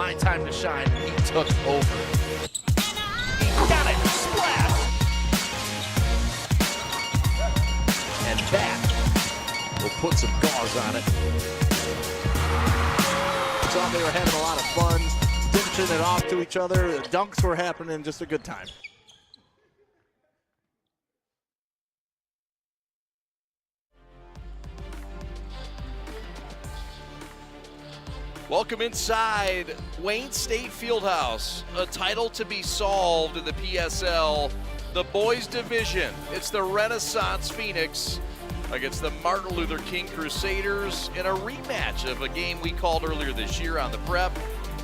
my time to shine. He took over. He got it, splash! And that will put some gauze on it. Thought they were having a lot of fun, dishing it off to each other. The dunks were happening, just a good time. Welcome inside Wayne State Fieldhouse. A title to be solved in the PSL, the boys division. It's the Renaissance Phoenix against the Martin Luther King Crusaders in a rematch of a game we called earlier this year on the PreP.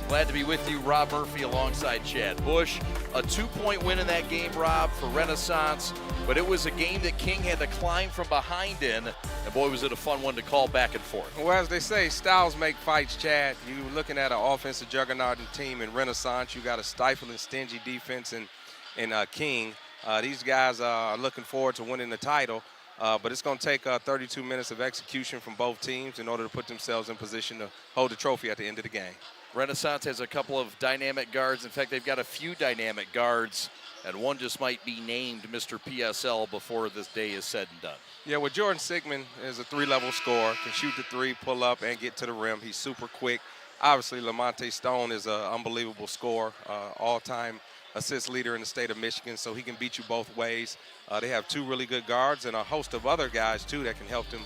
Glad to be with you, Rob Murphy alongside Chad Bush. A 2-point win in that game, Rob, for Renaissance, but it was a game that King had to climb from behind in, and boy, was it a fun one to call back and forth. Well, as they say, styles make fights, Chad. You're looking at an offensive juggernaut team in Renaissance. You got a stifling, stingy defense in King. These guys are looking forward to winning the title, but it's going to take 32 minutes of execution from both teams in order to put themselves in position to hold the trophy at the end of the game. Renaissance has a couple of dynamic guards. In fact, they've got a few dynamic guards, and one just might be named Mr. PSL before this day is said and done. Yeah, well, Jordan Sigmund is a three-level scorer, can shoot the three, pull up, and get to the rim. He's super quick. Obviously, Lamonte Stone is an unbelievable scorer, all-time assist leader in the state of Michigan, so he can beat you both ways. They have two really good guards and a host of other guys, too, that can help them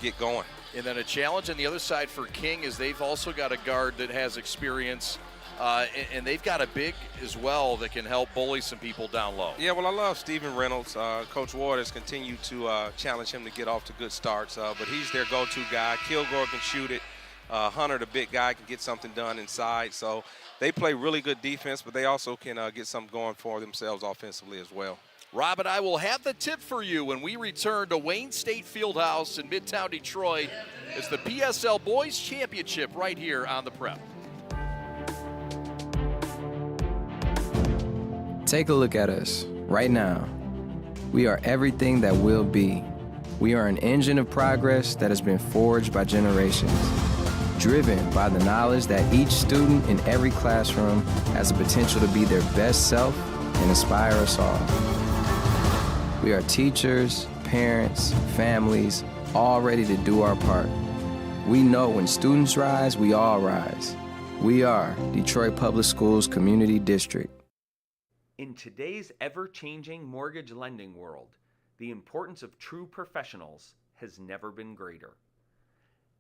get going. And then a challenge on the other side for King is they've also got a guard that has experience, and they've got a big as well that can help bully some people down low. Yeah, well, I love Stephen Reynolds. Coach Ward has continued to challenge him to get off to good starts, but he's their go-to guy. Kilgore can shoot it. Hunter, the big guy, can get something done inside. So they play really good defense, but they also can get something going for themselves offensively as well. Rob and I will have the tip for you when we return to Wayne State Fieldhouse in Midtown Detroit. It's the PSL Boys Championship right here on the PreP. Take a look at us right now. We are everything that will be. We are an engine of progress that has been forged by generations, driven by the knowledge that each student in every classroom has the potential to be their best self and inspire us all. We are teachers, parents, families, all ready to do our part. We know when students rise, we all rise. We are Detroit Public Schools Community District. In today's ever-changing mortgage lending world, the importance of true professionals has never been greater.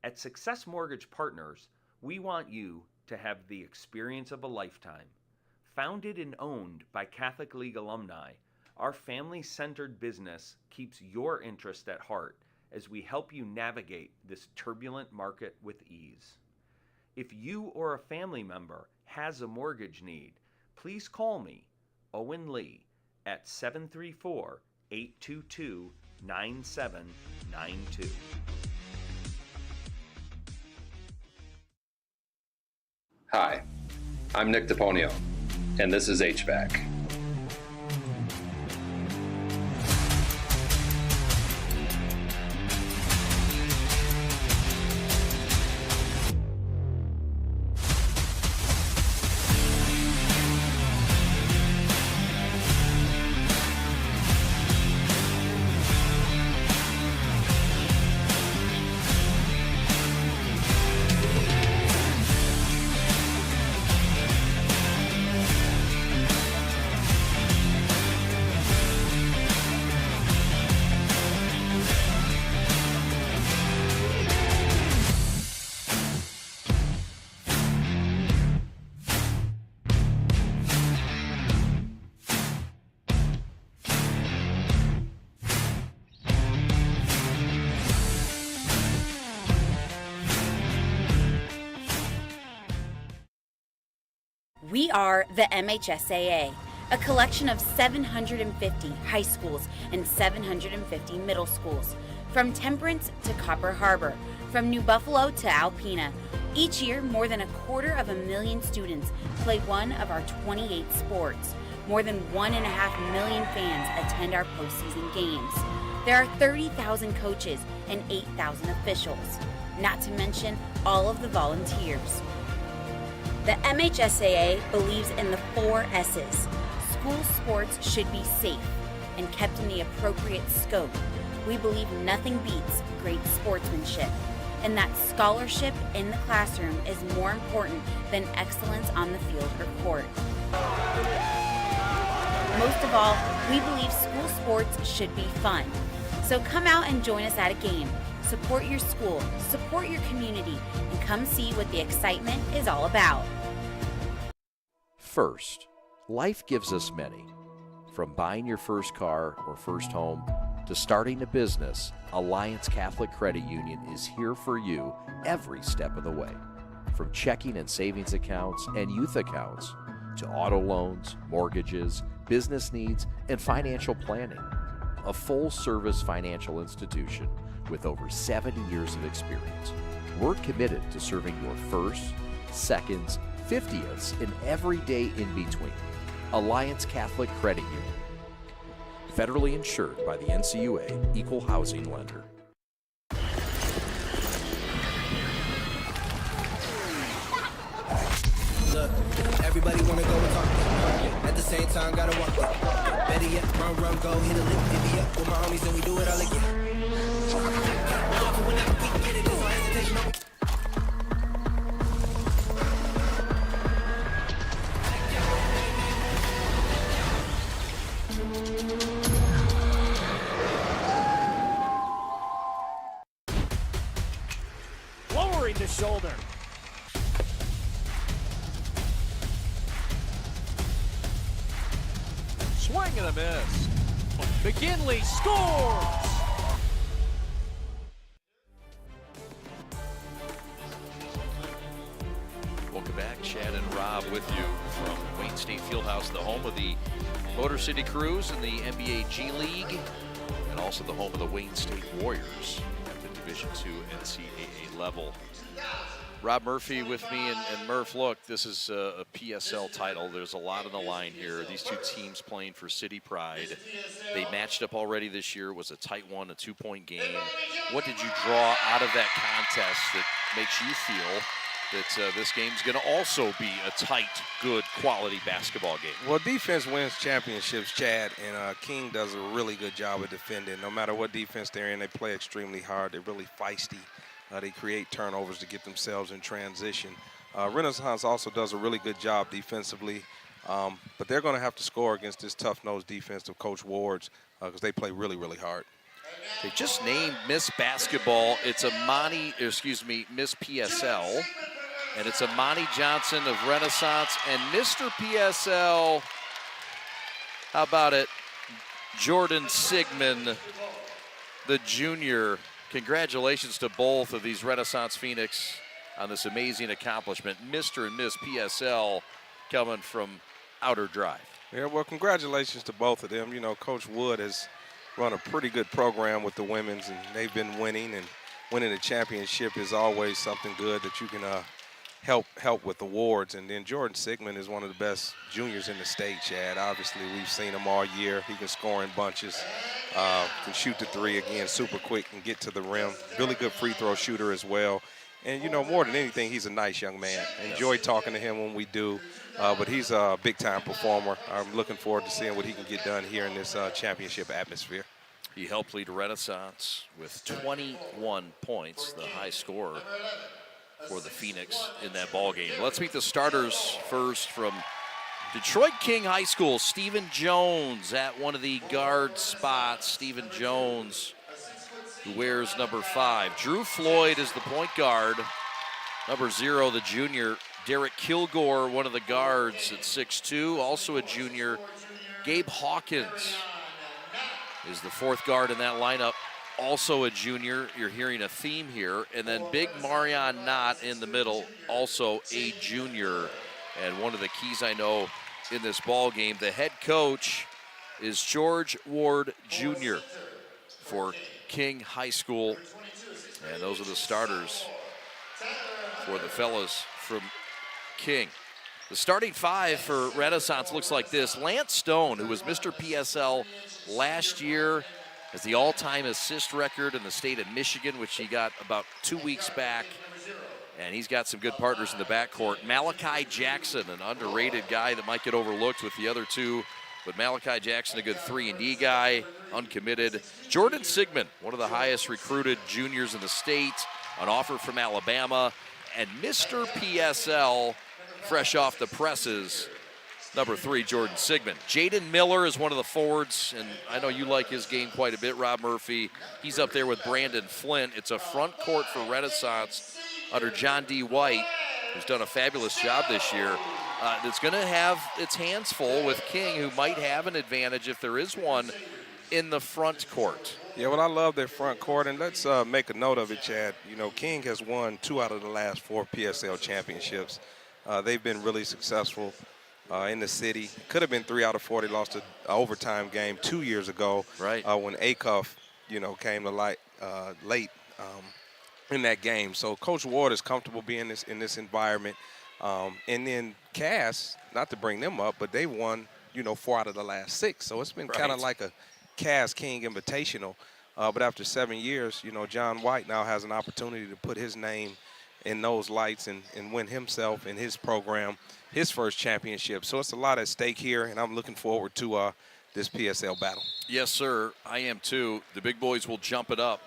At Success Mortgage Partners, we want you to have the experience of a lifetime. Founded and owned by Catholic League alumni, our family-centered business keeps your interest at heart as we help you navigate this turbulent market with ease. If you or a family member has a mortgage need, please call me, Owen Lee, at 734-822-9792. Hi, I'm Nick DePonio, and this is HVAC. We are the MHSAA, a collection of 750 high schools and 750 middle schools, from Temperance to Copper Harbor, from New Buffalo to Alpena. Each year, more than 250,000 students play one of our 28 sports. More than 1.5 million fans attend our postseason games. There are 30,000 coaches and 8,000 officials, not to mention all of the volunteers. The MHSAA believes in the 4 S's. School sports should be safe and kept in the appropriate scope. We believe nothing beats great sportsmanship, and that scholarship in the classroom is more important than excellence on the field or court. Most of all, we believe school sports should be fun. So come out and join us at a game. Support your school, support your community, and come see what the excitement is all about. First, life gives us many. From buying your first car or first home to starting a business, Alliance Catholic Credit Union is here for you every step of the way. From checking and savings accounts and youth accounts to auto loans, mortgages, business needs, and financial planning. A full-service financial institution with over 70 years of experience. We're committed to serving your firsts, seconds, 50ths, and every day in between. Alliance Catholic Credit Union. Federally insured by the NCUA, Equal Housing Lender. Look, everybody wanna go and talk. At the same time, gotta walk it. Better yet, run, go, hit a lick, divvy up with my homies, and we do it all again. Whenever we get it, there's no hesitation. Lowering the shoulder. Swing and a miss. McKinley scores! Welcome back. Chad and Rob with you from Wayne State Fieldhouse, the home of the Motor City Cruise and the NBA G League, and also the home of the Wayne State Warriors at the Division II NCAA level. Rob Murphy with me, and Murph, look, this is a PSL title. There's a lot on the line here. These two teams playing for City Pride. They matched up already this year. It was a tight one, a 2-point game. What did you draw out of that contest that makes you feel that this game's going to also be a tight, good, quality basketball game? Well, defense wins championships, Chad, and King does a really good job of defending. No matter what defense they're in, they play extremely hard. They're really feisty. They create turnovers to get themselves in transition. Renaissance also does a really good job defensively, but they're going to have to score against this tough-nosed defense of Coach Ward's because they play really, really hard. They just named Miss Basketball. It's Miss PSL, and it's Amani Johnson of Renaissance, and Mr. PSL, how about it, Jordan Sigmund, the junior. Congratulations to both of these Renaissance Phoenix on this amazing accomplishment. Mr. and Miss PSL coming from Outer Drive. Yeah, well, congratulations to both of them. You know, Coach Wood has run a pretty good program with the women's, and they've been winning, and winning a championship is always something good that you can help with awards. And then Jordan Sigmund is one of the best juniors in the state, Chad. Obviously, we've seen him all year. He can score in bunches, can shoot the three again super quick and get to the rim. Really good free throw shooter as well. And, you know, more than anything, he's a nice young man. Enjoy talking to him when we do, but he's a big-time performer. I'm looking forward to seeing what he can get done here in this championship atmosphere. He helped lead Renaissance with 21 points, the high scorer for the Phoenix in that ball game. Let's meet the starters first from Detroit King High School. Stephen Jones at one of the guard spots. Stephen Jones, who wears number 5. Drew Floyd is the point guard. Number 0, the junior. Derek Kilgore, one of the guards at 6'2", also a junior. Gabe Hawkins is the 4th guard in that lineup, also a junior. You're hearing a theme here. And then big Marion Knott in the middle, also a junior. And one of the keys I know in this ball game, the head coach is George Ward Jr. for King High School. And those are the starters for the fellas from King. The starting 5 for Renaissance looks like this. Lance Stone, who was Mr. PSL last year, has the all-time assist record in the state of Michigan, which he got about 2 weeks back. And he's got some good partners in the backcourt. Malachi Jackson, an underrated guy that might get overlooked with the other two. But Malachi Jackson, a good 3-and-D guy, uncommitted. Jordan Sigmund, one of the highest recruited juniors in the state, an offer from Alabama. And Mr. PSL, fresh off the presses, number 3, Jordan Sigmund. Jaden Miller is one of the forwards, and I know you like his game quite a bit, Rob Murphy. He's up there with Brandon Flint. It's a front court for Renaissance under John D. White, who's done a fabulous job this year. That's going to have its hands full with King, who might have an advantage, if there is one, in the front court. Yeah, well, I love their front court, and let's make a note of it, Chad. You know, King has won 2 out of the last 4 PSL championships. They've been really successful in the city. Could have been 3 out of 4. They lost an overtime game 2 years ago, right? When Acuff, came to light late in that game. So Coach Ward is comfortable being in this environment. And then Cass, not to bring them up, but they won, 4 out of the last 6. So it's been kind of like a Cass King Invitational. But after 7 years, John White now has an opportunity to put his name in those lights and win himself and his program his first championship. So it's a lot at stake here, and I'm looking forward to this PSL battle. Yes, sir. I am too. The big boys will jump it up.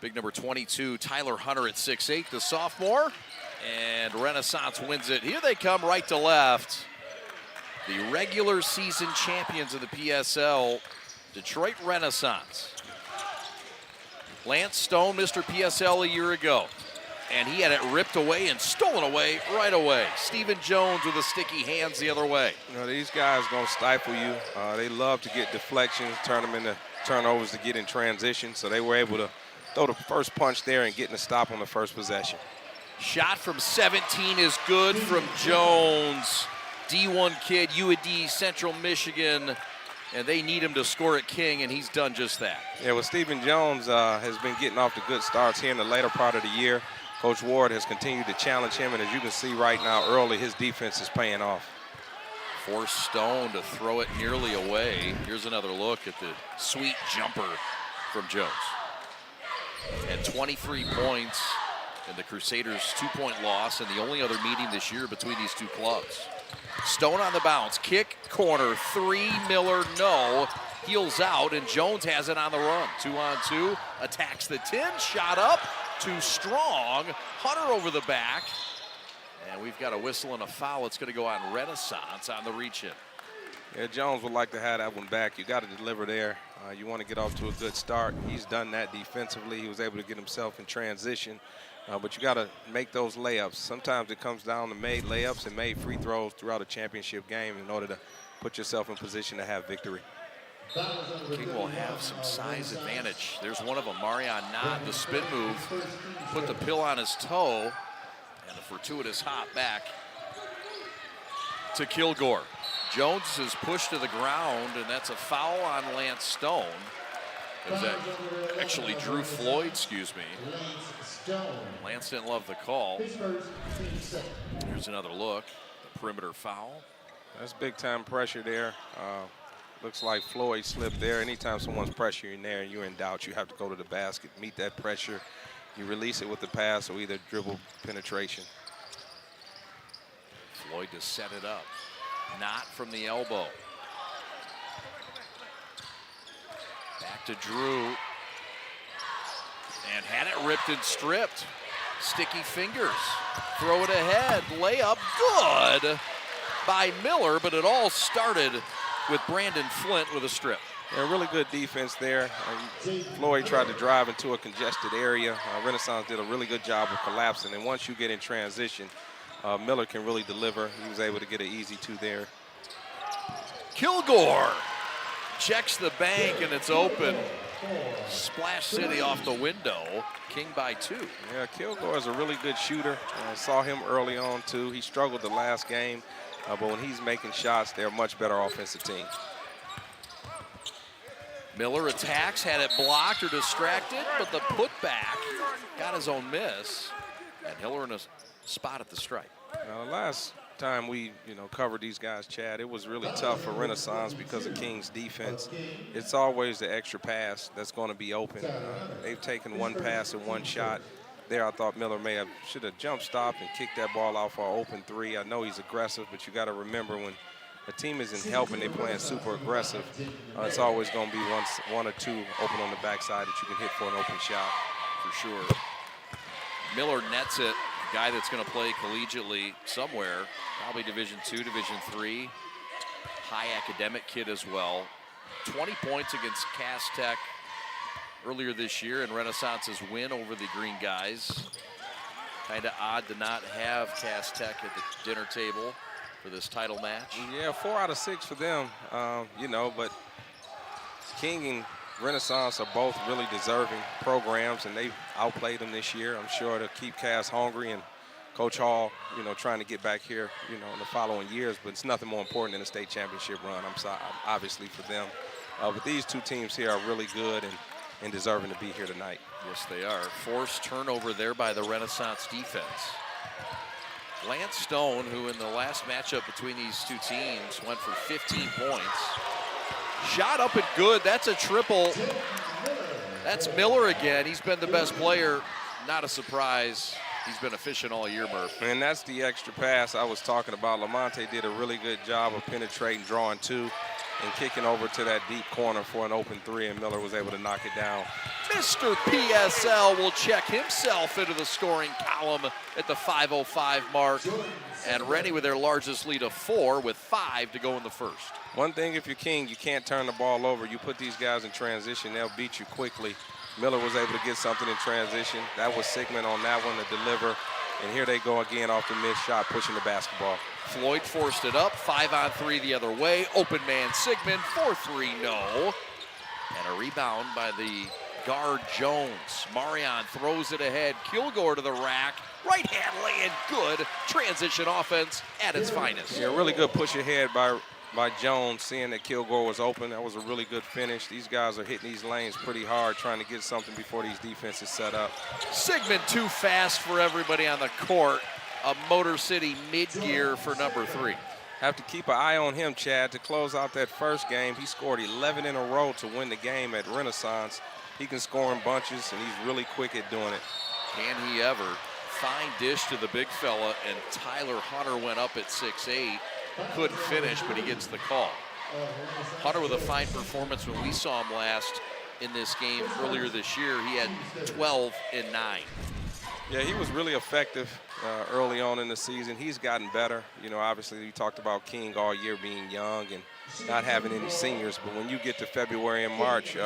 Big number 22, Tyler Hunter at 6'8", the sophomore. And Renaissance wins it. Here they come right to left. The regular season champions of the PSL, Detroit Renaissance. Lance Stone, Mr. PSL a year ago. And he had it ripped away and stolen away right away. Stephen Jones with the sticky hands the other way. These guys going to stifle you. They love to get deflections, turn them into turnovers to get in transition. So they were able to throw the first punch there and getting a stop on the first possession. Shot from 17 is good from Jones. D1 kid, UAD Central Michigan, and they need him to score at King, and he's done just that. Yeah, well, Stephen Jones has been getting off to good starts here in the later part of the year. Coach Ward has continued to challenge him, and as you can see right now, early, his defense is paying off. Forced Stone to throw it nearly away. Here's another look at the sweet jumper from Jones. And 23 points in the Crusaders' 2-point loss, and the only other meeting this year between these two clubs. Stone on the bounce, kick, corner, 3, Miller, no. Heels out, and Jones has it on the run. 2-on-2, attacks the 10, shot up, too strong. Hunter over the back, and we've got a whistle and a foul. It's going to go on Renaissance on the reach-in. Yeah, Jones would like to have that one back. You got to deliver there. You want to get off to a good start. He's done that defensively. He was able to get himself in transition. But you got to make those layups. Sometimes it comes down to made layups and made free throws throughout a championship game in order to put yourself in position to have victory. King will have some size advantage. There's one of them, Marion Nod, the spin move, put the pill on his toe, and a fortuitous hop back to Kilgore. Jones is pushed to the ground, and that's a foul on Lance Stone. It was actually Drew Floyd, excuse me. Lance didn't love the call. Here's another look, the perimeter foul. That's big time pressure there. Looks like Floyd slipped there. Anytime someone's pressuring there and you're in doubt, you have to go to the basket, meet that pressure. You release it with the pass or either dribble penetration. Floyd to set it up. Not from the elbow. Back to Drew. And had it ripped and stripped. Sticky fingers. Throw it ahead. Layup good by Miller, but it all started with Brandon Flint with a strip. Yeah, really good defense there. Floyd tried to drive into a congested area. Renaissance did a really good job of collapsing. And once you get in transition, Miller can really deliver. He was able to get an easy 2 there. Kilgore checks the bank, and it's open. Splash City off the window. King by 2. Yeah, Kilgore is a really good shooter. Saw him early on, too. He struggled the last game, but when he's making shots, they're a much better offensive team. Miller attacks, had it blocked or distracted, but the putback got his own miss. And Hiller in a spot at the stripe. Now, the last time we covered these guys, Chad, it was really tough for Renaissance because of King's defense. It's always the extra pass that's going to be open. They've taken one pass and one shot there, I thought Miller should have jump stopped and kicked that ball out for an open three. I know he's aggressive, but you got to remember when a team isn't helping, they're playing super aggressive. It's always going to be one or two open on the backside that you can hit for an open shot. For sure. Miller nets it. A guy that's going to play collegiately somewhere, probably Division II, Division III. High academic kid as well. 20 points against Cass Tech earlier this year in Renaissance's win over the Green Guys. Kind of odd to not have Cass Tech at the dinner table for this title match. Yeah, 4 out of 6 for them, you know, but King and Renaissance are both really deserving programs, and they've outplayed them this year. I'm sure to keep Cass hungry, and Coach Hall, you know, trying to get back here, you know, in the following years, but it's nothing more important than a state championship run. I'm sorry, obviously for them. But these two teams here are really good and deserving to be here tonight. Yes, they are. Forced turnover there by the Renaissance defense. Lance Stone, who in the last matchup between these two teams went for 15 points. Shot up and good. That's a triple. That's Miller again. He's been the best player. Not a surprise. He's been efficient all year, Murph. And that's the extra pass I was talking about. Lamonte did a really good job of penetrating, drawing two, and kicking over to that deep corner for an open three, and Miller was able to knock it down. Mr. PSL will check himself into the scoring column at the 5:05 mark. And Rennie with their largest lead of 4 with 5 to go in the first. One thing, if you're King, you can't turn the ball over. You put these guys in transition, they'll beat you quickly. Miller was able to get something in transition. That was Sigmund on that one to deliver. And here they go again off the missed shot, pushing the basketball. Floyd forced it up, 5-on-3 the other way. Open man Sigmund, 4-3, no. And a rebound by the guard Jones. Marion throws it ahead. Kilgore to the rack. Right hand lay-in, good. Transition offense at its finest. Yeah, really good push ahead by Jones, seeing that Kilgore was open. That was a really good finish. These guys are hitting these lanes pretty hard, trying to get something before these defenses set up. Sigmund too fast for everybody on the court. A Motor City mid-gear for number 3. Have to keep an eye on him, Chad, to close out that first game. He scored 11 in a row to win the game at Renaissance. He can score in bunches, and he's really quick at doing it. Can he ever? Fine dish to the big fella, and Tyler Hunter went up at 6'8". Couldn't finish, but he gets the call. Hunter with a fine performance when we saw him last in this game earlier this year. He had 12 and 9. Yeah, he was really effective early on in the season. He's gotten better. You know, obviously we talked about King all year being young and not having any seniors, but when you get to February and March,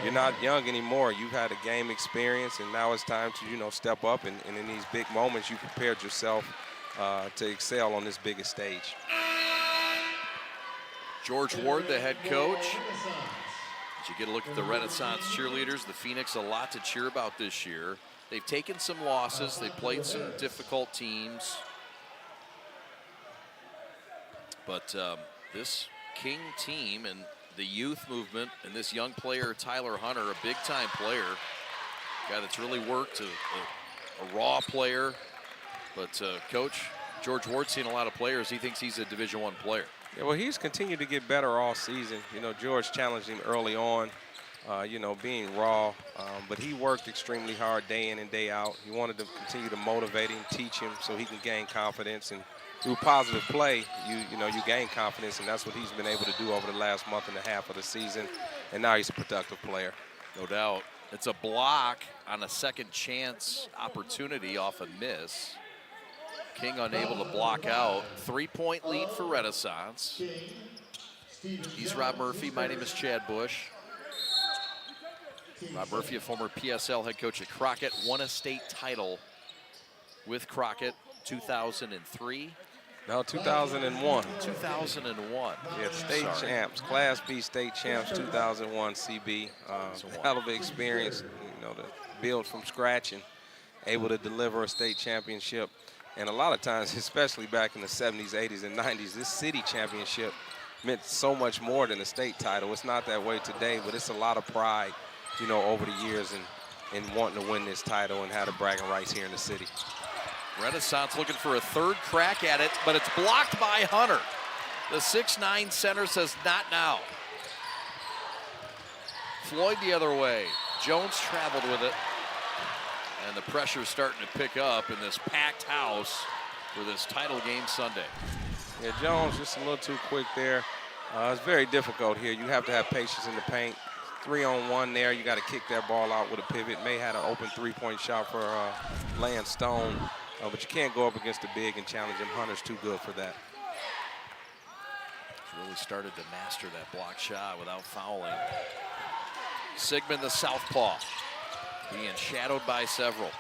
you're not young anymore. You've had a game experience, and now it's time to, you know, step up, and in these big moments, you prepared yourself to excel on this biggest stage. George Ward, the head coach. As you get a look at the Renaissance cheerleaders, the Phoenix, a lot to cheer about this year. They've taken some losses. They've played some difficult teams. But this King team and the youth movement and this young player, Tyler Hunter, a big-time player, guy that's really worked, a raw player. But Coach George Ward's seen a lot of players. He thinks he's a Division I player. Yeah, well, he's continued to get better all season. You know, George challenged him early on, you know, being raw. But he worked extremely hard day in and day out. He wanted to continue to motivate him, teach him so he can gain confidence. And through positive play, you know, you gain confidence, and that's what he's been able to do over the last month and a half of the season. And now he's a productive player. No doubt. It's a block on a second chance opportunity off a miss. King unable to block out. 3-point lead for Renaissance. He's Rob Murphy. My name is Chad Bush. Rob Murphy, a former PSL head coach at Crockett, won a state title with Crockett 2003. No, 2001. 2001. Yeah, state champs, Class B state champs, 2001 CB. Hell of an experience, you know, to build from scratch and able to deliver a state championship. And a lot of times, especially back in the 70s, 80s, and 90s, this city championship meant so much more than a state title. It's not that way today, but it's a lot of pride, you know, over the years in wanting to win this title and have the bragging rights here in the city. Renaissance looking for a third crack at it, but it's blocked by Hunter. The 6'9" center says not now. Floyd the other way. Jones traveled with it. And the pressure's starting to pick up in this packed house for this title game Sunday. Yeah, Jones just a little too quick there. It's very difficult here. You have to have patience in the paint. 3-on-1 there. You got to kick that ball out with a pivot. May had an open three-point shot for Lance Stone, but you can't go up against the big and challenge him. Hunter's too good for that. He's really started to master that block shot without fouling. Sigmund, the southpaw, being shadowed by several.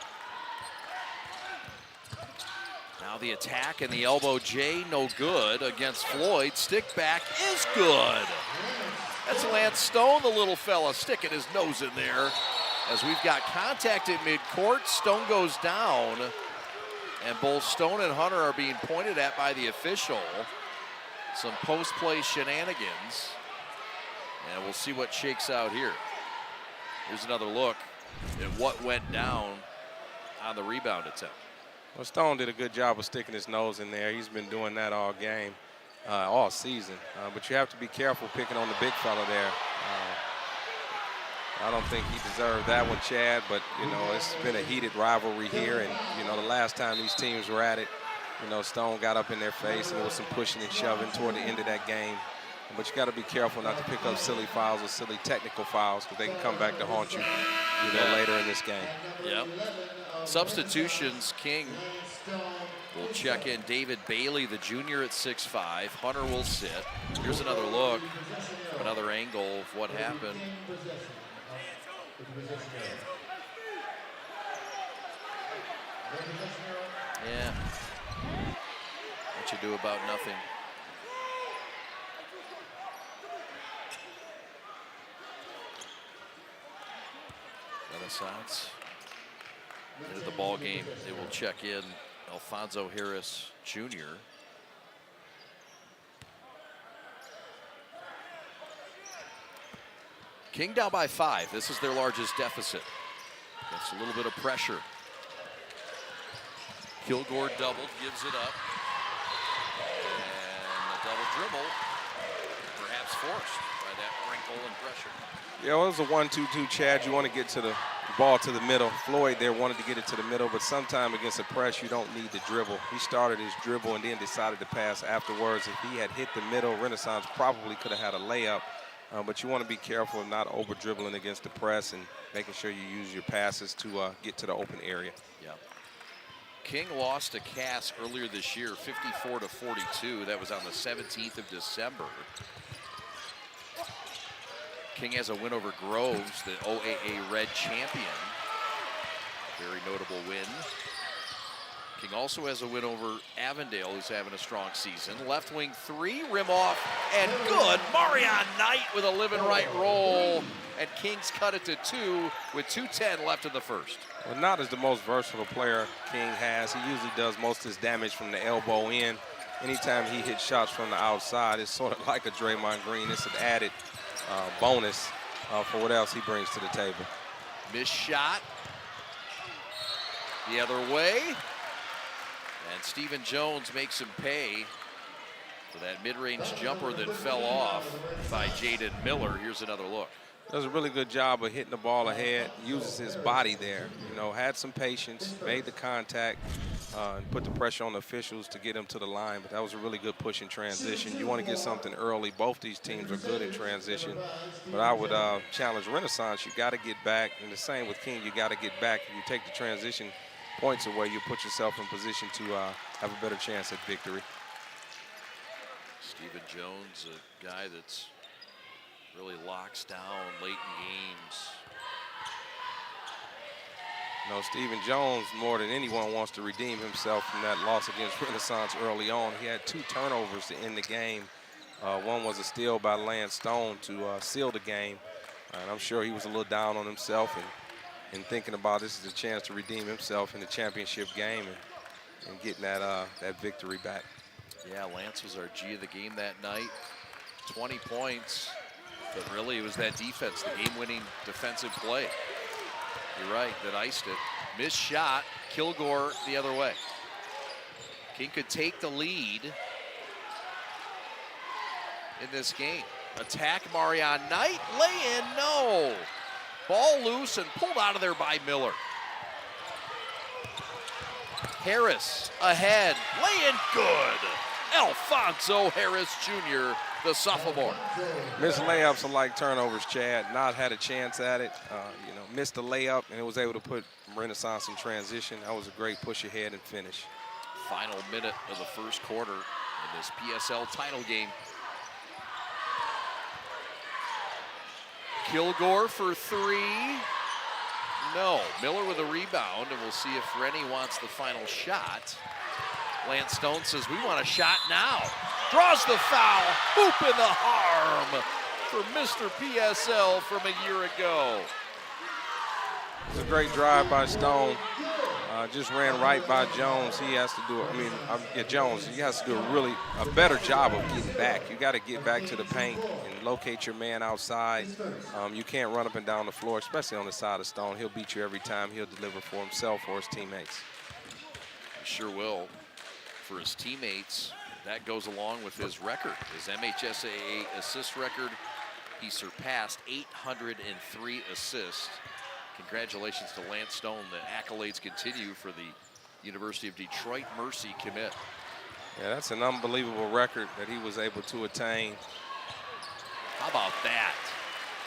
Now the attack and the elbow J, no good against Floyd. Stick back is good. That's Lance Stone, the little fella, sticking his nose in there. As we've got contact at midcourt, Stone goes down. And both Stone and Hunter are being pointed at by the official. Some post-play shenanigans. And we'll see what shakes out here. Here's another look at what went down on the rebound attempt. Well, Stone did a good job of sticking his nose in there. He's been doing that all game, all season. But you have to be careful picking on the big fella there. I don't think he deserved that one, Chad, but, you know, it's been a heated rivalry here. And, you know, the last time these teams were at it, you know, Stone got up in their face and there was some pushing and shoving toward the end of that game. But you got to be careful not to pick up silly fouls or silly technical fouls because they can come back to haunt you, later in this game. Yep. Substitutions, King will check in David Bailey, the junior, at 6'5". Hunter will sit. Here's another look from another angle of what happened. Yeah. What you do about nothing. Renaissance into the ball game. They will check in Alfonso Harris Jr. King down by 5. This is their largest deficit. Gets a little bit of pressure. Kilgore doubled, gives it up. And a double dribble, perhaps forced by that wrinkle and pressure. Yeah, well, it was a 1-2-2, Chad. You want to get to the ball to the middle. Floyd there wanted to get it to the middle, but sometime against a press, you don't need to dribble. He started his dribble and then decided to pass afterwards. If he had hit the middle, Renaissance probably could have had a layup. But you want to be careful of not over-dribbling against the press and making sure you use your passes to get to the open area. Yeah. King lost to Cass earlier this year, 54-42. That was on the 17th of December. King has a win over Groves, the OAA Red champion. Very notable win. King also has a win over Avondale, who's having a strong season. Left wing 3, rim off, and good. Marion Knight with a live and right roll. And King's cut it to 2 with 2:10 left in the first. Well, not as the most versatile player King has. He usually does most of his damage from the elbow in. Anytime he hits shots from the outside, it's sort of like a Draymond Green. It's an added bonus for what else he brings to the table. Missed shot the other way. And Stephen Jones makes him pay for that mid-range jumper that fell off by Jaden Miller. Here's another look. Does a really good job of hitting the ball ahead, uses his body there, had some patience, made the contact, and put the pressure on the officials to get him to the line. But that was a really good push in transition. You want to get something early. Both these teams are good in transition. But I would challenge Renaissance. You got to get back. And the same with King, you got to get back. If you take the transition points away, you put yourself in position to have a better chance at victory. Stephen Jones, a guy that's really locks down late in games. Stephen Jones, more than anyone, wants to redeem himself from that loss against Renaissance early on. He had 2 turnovers to end the game. One was a steal by Lance Stone to seal the game. And I'm sure he was a little down on himself and thinking about this is a chance to redeem himself in the championship game and getting that victory back. Yeah, Lance was our G of the game that night. 20 points. But really, it was that defense, the game-winning defensive play. You're right, that iced it. Missed shot, Kilgore the other way. King could take the lead in this game. Attack Marion Knight, lay in, no. Ball loose and pulled out of there by Miller. Harris ahead, laying good. Alfonso Harris Jr., the sophomore. Missed layups are like turnovers, Chad. Not had a chance at it. Missed a layup and was able to put Renaissance in transition. That was a great push ahead and finish. Final minute of the first quarter in this PSL title game. Kilgore for three. No. Miller with a rebound, and we'll see if Rennie wants the final shot. Lance Stone says, we want a shot now. Draws the foul. Hoop in the arm for Mr. PSL from a year ago. It's a great drive by Stone. Just ran right by Jones. He has to do it. Jones, he has to do a better job of getting back. You got to get back to the paint and locate your man outside. You can't run up and down the floor, especially on the side of Stone. He'll beat you every time. He'll deliver for himself or his teammates. He sure will. For his teammates, that goes along with his record, his MHSAA assist record. He surpassed 803 assists. Congratulations to Lance Stone. The accolades continue for the University of Detroit Mercy commit. Yeah, that's an unbelievable record that he was able to attain. How about that?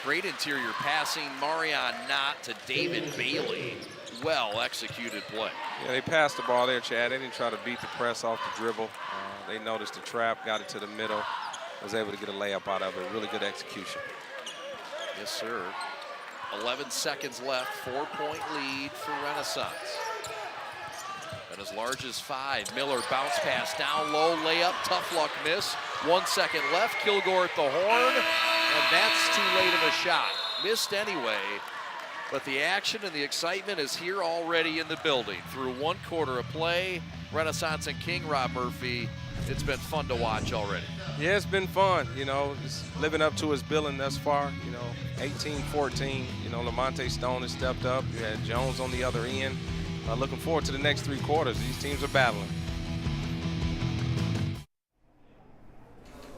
Great interior passing. Marion Knott to David Bailey. Well executed play. Yeah, they passed the ball there, Chad. They didn't try to beat the press off the dribble. They noticed the trap, got it to the middle, was able to get a layup out of it. Really good execution. Yes, sir. 11 seconds left, 4-point lead for Renaissance. And as large as 5, Miller bounce pass down low, layup, tough luck miss. 1 second left, Kilgore at the horn, and that's too late of a shot. Missed anyway, but the action and the excitement is here already in the building. Through 1 quarter of play, Renaissance and King, Rob Murphy, it's been fun to watch already. Yeah, it's been fun, just living up to his billing thus far, 18-14, Lamonte Stone has stepped up. You had Jones on the other end. Looking forward to the next 3 quarters. These teams are battling.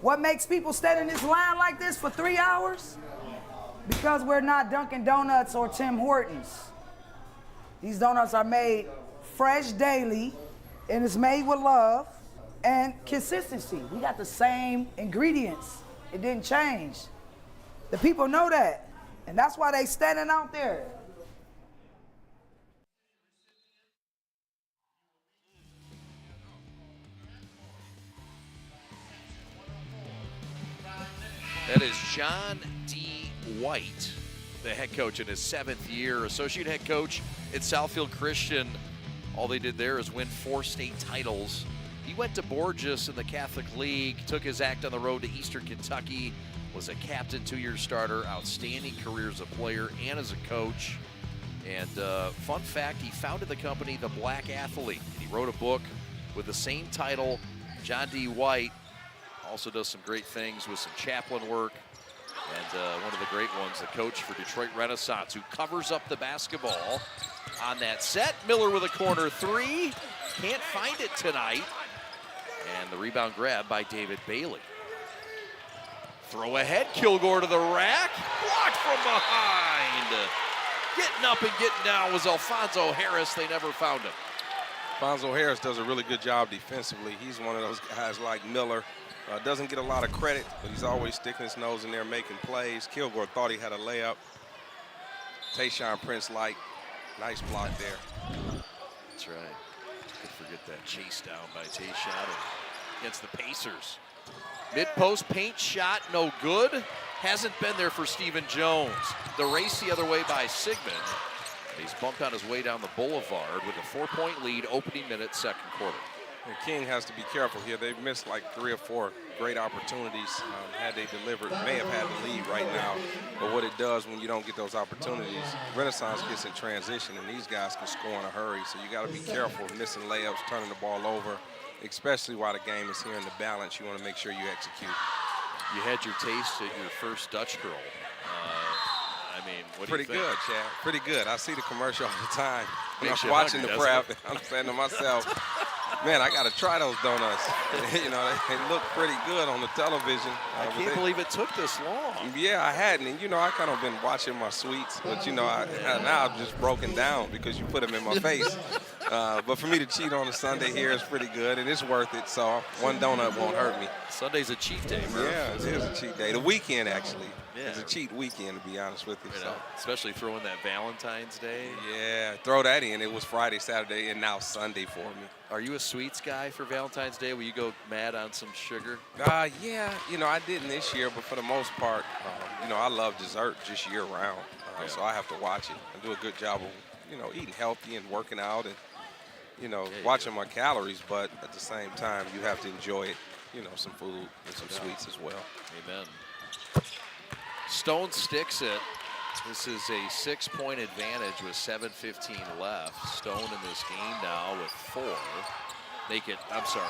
What makes people stand in this line like this for 3 hours? Because we're not Dunkin' Donuts or Tim Hortons. These donuts are made fresh daily, and it's made with love and consistency. We got the same ingredients. It didn't change. The people know that, and that's why they standing out there. That is John D. White, the head coach in his 7th year, associate head coach at Southfield Christian. All they did there is win 4 state titles. He went to Borges in the Catholic League, took his act on the road to Eastern Kentucky, was a captain, 2-year starter, outstanding career as a player and as a coach. And fun fact, he founded the company The Black Athlete. He wrote a book with the same title. John D. White also does some great things with some chaplain work. And one of the great ones, the coach for Detroit Renaissance, who covers up the basketball on that set. Miller with a corner 3. Can't find it tonight. And the rebound grab by David Bailey. Throw ahead, Kilgore to the rack. Blocked from behind. Getting up and getting down was Alfonso Harris. They never found him. Alfonso Harris does a really good job defensively. He's one of those guys like Miller. Doesn't get a lot of credit, but he's always sticking his nose in there making plays. Kilgore thought he had a layup. Tayshaun Prince-like, nice block there. That's right. Could forget that chase down by Tayshaun against the Pacers. Mid-post paint shot, no good. Hasn't been there for Stephen Jones. The race the other way by Sigmund. He's bumped on his way down the boulevard with a 4-point lead opening minute, 2nd quarter. And King has to be careful here. They've missed like 3 or 4 great opportunities. Had they delivered, may have had the lead right now. But what it does when you don't get those opportunities, Renaissance gets in transition, and these guys can score in a hurry. So you got to be careful of missing layups, turning the ball over, especially while the game is here in the balance. You want to make sure you execute. You had your taste at your first Dutch girl. I mean, what pretty do you think? good, Chad. Pretty good. I see the commercial all the time when Makes I'm you watching hungry, the prep. doesn't it? I'm saying to myself, Man, I got to try those donuts. You know, they look pretty good on the television. I can't believe it took this long. Yeah, I hadn't. And, you know, I kind of been watching my sweets. But, you know, now I'm just broken down because you put them in my face. But for me to cheat on a Sunday here is pretty good, and it's worth it. So one donut won't hurt me. Sunday's a cheat day, bro. Yeah, it is a cheat day. The weekend, actually. Yeah. It's a cheat weekend, to be honest with you. You know, especially throwing that Valentine's Day. Yeah, throw that in. It was Friday, Saturday, and now Sunday for me. Are you a sweets guy for Valentine's Day? Will you go mad on some sugar? Yeah, you know, I didn't this year, but for the most part, you know, I love dessert just year round. So I have to watch it and do a good job of, you know, eating healthy and working out and, you know, watching my calories. But at the same time, you have to enjoy it, you know, some food and some sweets as well. Amen. Stone sticks it. This is a 6-point advantage with 7:15 left. Stone in this game now with 4. Make it,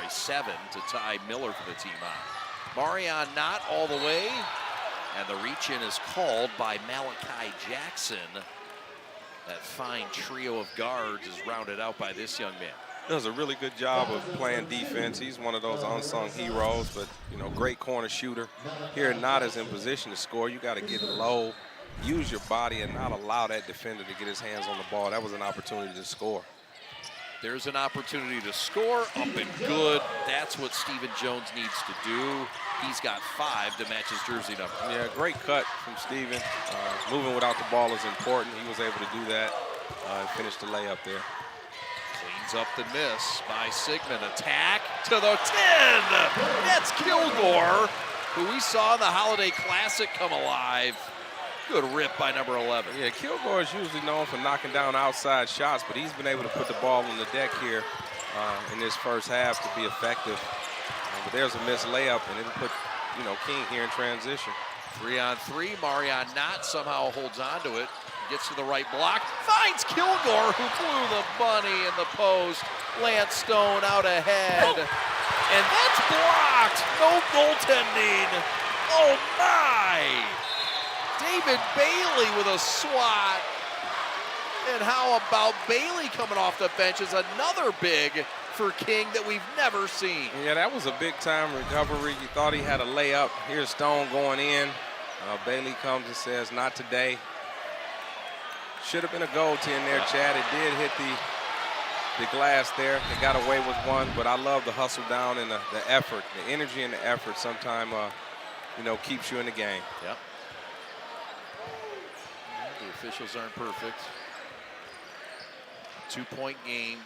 7 to tie Miller for the team out. Marion not all the way. And the reach-in is called by Malachi Jackson. That fine trio of guards is rounded out by this young man. Does a really good job of playing defense. He's one of those unsung heroes, but, you know, great corner shooter. Here, not as in position to score. You got to get low, use your body, and not allow that defender to get his hands on the ball. That was an opportunity to score. There's an opportunity to score, up and good. That's what Stephen Jones needs to do. He's got 5 to match his jersey number. Yeah, great cut from Stephen. Moving without the ball is important. He was able to do that and finish the layup there. Cleans up the miss by Sigmund. Attack to the 10. That's Kilgore, who we saw in the Holiday Classic come alive. Good rip by number 11. Yeah, Kilgore is usually known for knocking down outside shots, but he's been able to put the ball on the deck here in this first half to be effective. But there's a missed layup, and it'll put, you know, King here in transition. 3-on-3. Marion Knott somehow holds on to it. Gets to the right block. Finds Kilgore, who blew the bunny in the post. Lance Stone out ahead. And that's blocked. No goaltending. Oh, my. David Bailey with a swat. And how about Bailey coming off the bench is another big for King that we've never seen. Yeah, that was a big-time recovery. You thought he had a layup. Here's Stone going in. Bailey comes and says, not today. Should have been a goaltend there, Chad. It did hit the glass there. They got away with one, but I love the hustle down and the effort. The energy and the effort sometimes, you know, keeps you in the game. Yep. The officials aren't perfect. 2-point game.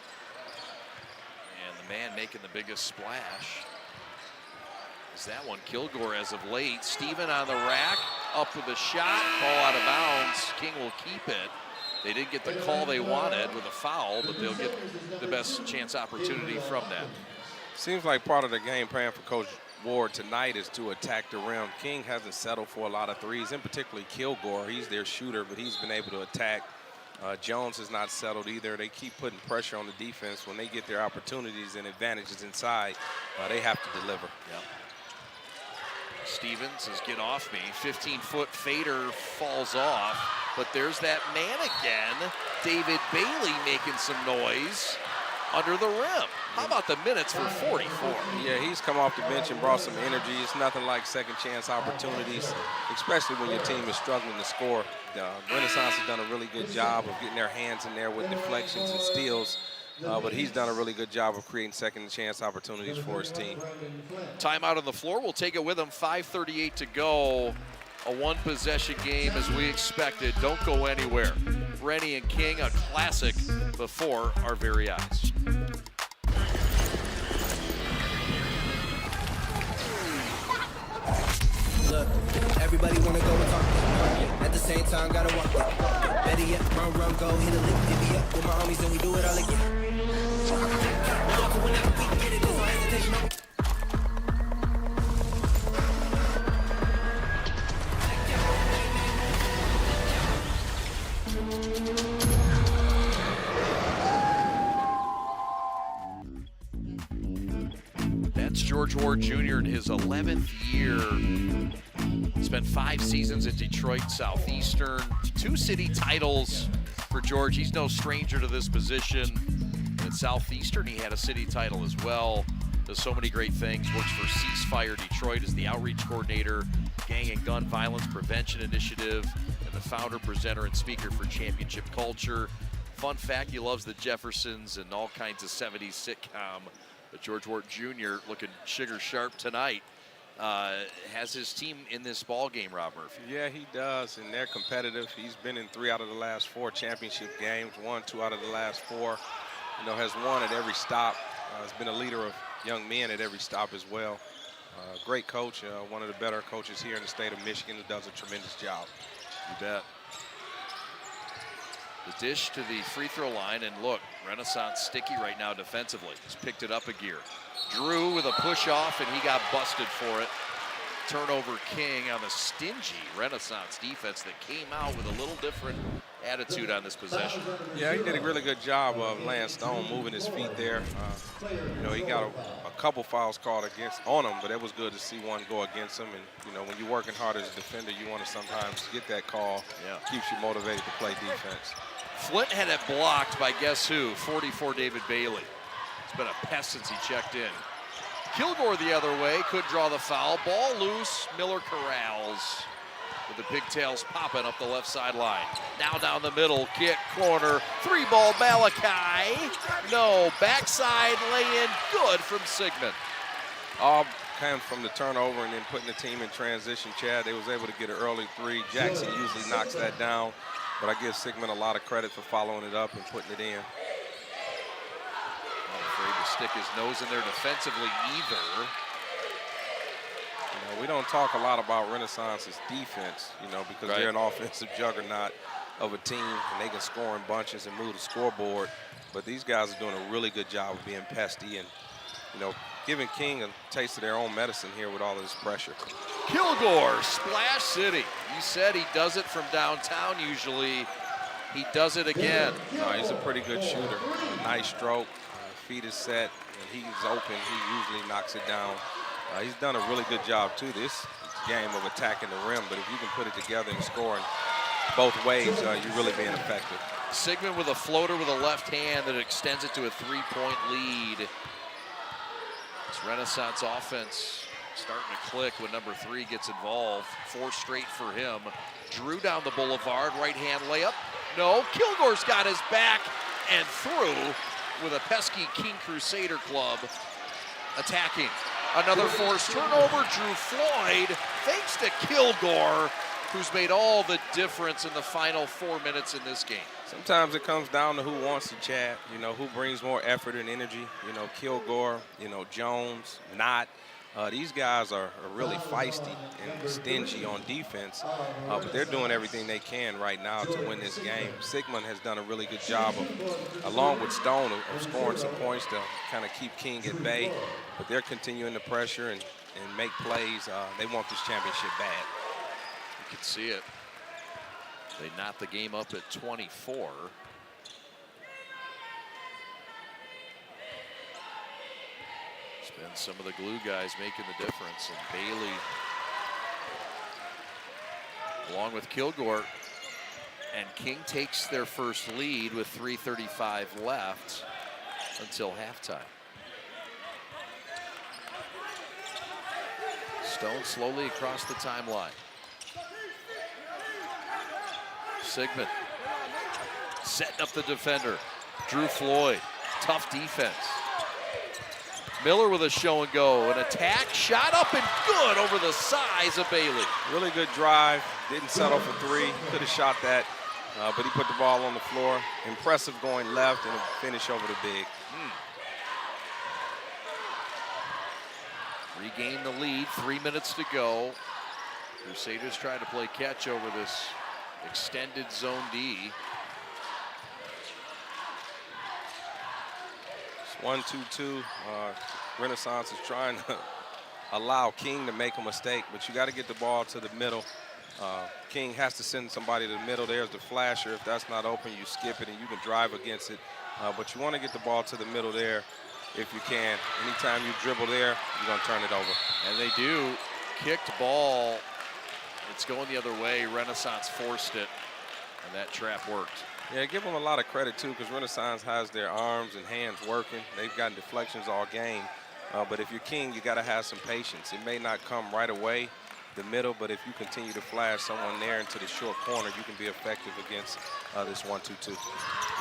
And the man making the biggest splash is that one. Kilgore as of late. Steven on the rack, up with a shot, ball out of bounds. King will keep it. They didn't get the call they wanted with a foul, but they'll get the best chance opportunity from that. Seems like part of the game plan for Coach Ward tonight is to attack the rim. King hasn't settled for a lot of threes, and particularly Kilgore. He's their shooter, but he's been able to attack. Jones has not settled either. They keep putting pressure on the defense. When they get their opportunities and advantages inside, they have to deliver. Yep. Stevens says, get off me. 15-foot fader falls off, but there's that man again. David Bailey making some noise under the rim. How about the minutes for 44? Yeah, he's come off the bench and brought some energy. It's nothing like second chance opportunities, especially when your team is struggling to score. Renaissance has done a really good job of getting their hands in there with deflections and steals. But he's done a really good job of creating second chance opportunities for his team. Timeout on the floor. We'll take it with him. 5:38 to go. A one-possession game as we expected. Don't go anywhere. Rennie and King, a classic before our very eyes. Look, everybody wanna go and talk. At the same time, gotta walk it. Better yet, run, go, hit a lick, divvy up with my homies, and we do it all again. That's George Ward Jr. in his 11th year. Spent 5 seasons at Detroit Southeastern. 2 city titles for George. He's no stranger to this position. At Southeastern, he had a city title as well. Does so many great things. Works for Ceasefire Detroit as the outreach coordinator, Gang and Gun Violence Prevention Initiative, and the founder, presenter, and speaker for Championship Culture. Fun fact, he loves the Jeffersons and all kinds of 70s sitcom. But George Wharton Jr. looking sugar sharp tonight. Has his team in this ball game, Rob Murphy. Yeah, he does, and they're competitive. He's been in 3 out of the last 4 championship games, won 2 out of the last 4. You know, has won at every stop. Has been a leader of young men at every stop as well. Great coach, one of the better coaches here in the state of Michigan, who does a tremendous job. You bet. The dish to the free throw line, and look, Renaissance sticky right now defensively. He's picked it up a gear. Drew with a push off, and he got busted for it. Turnover King on the stingy Renaissance defense that came out with a little different attitude on this possession. Yeah, he did a really good job of Lance Stone moving his feet there. You know, he got a couple fouls called on him, but it was good to see one go against him. And, you know, when you're working hard as a defender, you want to sometimes get that call. Yeah. Keeps you motivated to play defense. Flint had it blocked by guess who? 44 David Bailey. It's been a pest since he checked in. Kilgore the other way, could draw the foul. Ball loose, Miller corrals with the pigtails popping up the left sideline. Now down the middle, kick, corner, 3-ball Malachi. No, backside lay-in, good from Sigmund. All came from the turnover and then putting the team in transition, Chad. They was able to get an early 3. Jackson usually knocks that down, but I give Sigmund a lot of credit for following it up and putting it in. Not afraid to stick his nose in there defensively either. You know, we don't talk a lot about Renaissance's defense, you know, because they're an offensive juggernaut of a team, and they can score in bunches and move the scoreboard. But these guys are doing a really good job of being pesty and, you know, giving King a taste of their own medicine here with all of this pressure. Kilgore, Splash City. You said he does it from downtown usually. He does it again. No, he's a pretty good shooter. A nice stroke. Feet is set. When he's open, he usually knocks it down. He's done a really good job, too, this game of attacking the rim. But if you can put it together and scoring both ways, you're really being effective. Sigmund with a floater with a left hand that extends it to a 3-point lead. This Renaissance offense starting to click when number 3 gets involved. 4 straight for him. Drew down the boulevard, right hand layup. No, Kilgore's got his back and through with a pesky King Crusader club attacking. Another forced turnover. Drew Floyd, thanks to Kilgore, who's made all the difference in the final 4 minutes in this game. Sometimes it comes down to who wants to chat, you know, who brings more effort and energy. You know, Kilgore, you know, Jones, Knott. These guys are really feisty and stingy on defense, but they're doing everything they can right now to win this game. Sigmund has done a really good job of, along with Stone, of scoring some points to kind of keep King at bay, but they're continuing the pressure and make plays. They want this championship bad. You can see it. They knot the game up at 24. And some of the glue guys making the difference. And Bailey, along with Kilgore, and King takes their first lead with 3:35 left until halftime. Stone slowly across the timeline. Sigmund setting up the defender. Drew Floyd, tough defense. Miller with a show and go. An attack, shot up and good over the size of Bailey. Really good drive. Didn't settle for 3. Could have shot that, but he put the ball on the floor. Impressive going left and a finish over the big. Regain the lead, 3 minutes to go. Crusaders trying to play catch over this extended zone D. 1-2-2. Renaissance is trying to allow King to make a mistake, but you got to get the ball to the middle. King has to send somebody to the middle. There's the flasher. If that's not open, you skip it and you can drive against it. But you want to get the ball to the middle there if you can. Anytime you dribble there, you're going to turn it over. And they do. Kicked ball. It's going the other way. Renaissance forced it, and that trap worked. Yeah, give them a lot of credit, too, because Renaissance has their arms and hands working. They've gotten deflections all game. But if you're King, you got to have some patience. It may not come right away, the middle, but if you continue to flash someone there into the short corner, you can be effective against this 1-2-2.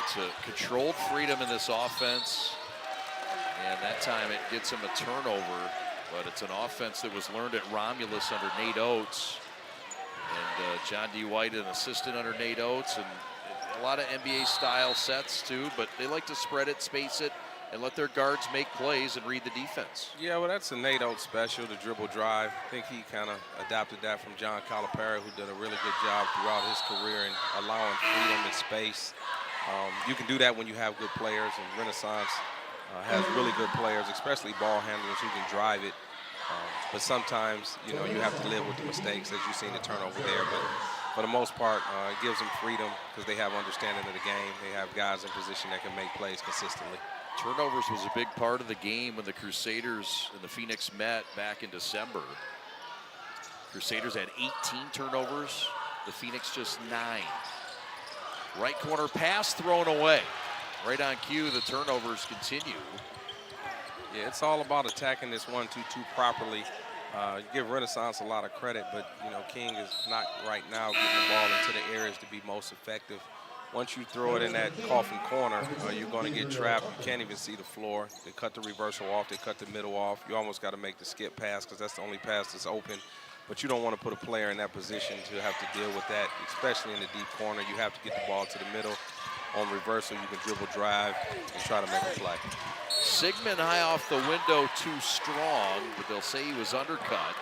It's a controlled freedom in this offense, and that time it gets him a turnover, but it's an offense that was learned at Romulus under Nate Oates, and John D. White, an assistant under Nate Oates, and a lot of NBA-style sets, too, but they like to spread it, space it, and let their guards make plays and read the defense. Yeah, well, that's a Nate Oates special, the dribble drive. I think he kind of adopted that from John Calipari, who did a really good job throughout his career in allowing freedom and space. You can do that when you have good players, and Renaissance has really good players, especially ball handlers who can drive it. But sometimes, you know, you have to live with the mistakes, as you've seen the turnover there. But for the most part, it gives them freedom because they have understanding of the game. They have guys in position that can make plays consistently. Turnovers was a big part of the game when the Crusaders and the Phoenix met back in December. Crusaders had 18 turnovers, the Phoenix just 9. Right corner pass thrown away. Right on cue, the turnovers continue. Yeah, it's all about attacking this 1-2-2 properly. You give Renaissance a lot of credit, but, you know, King is not right now getting the ball into the areas to be most effective. Once you throw it in that coffin corner, you're going to get trapped. You can't even see the floor. They cut the reversal off. They cut the middle off. You almost got to make the skip pass because that's the only pass that's open. But you don't want to put a player in that position to have to deal with that, especially in the deep corner. You have to get the ball to the middle. On reversal, you can dribble drive and try to make a play. Sigmund high off the window, too strong, but they'll say he was undercut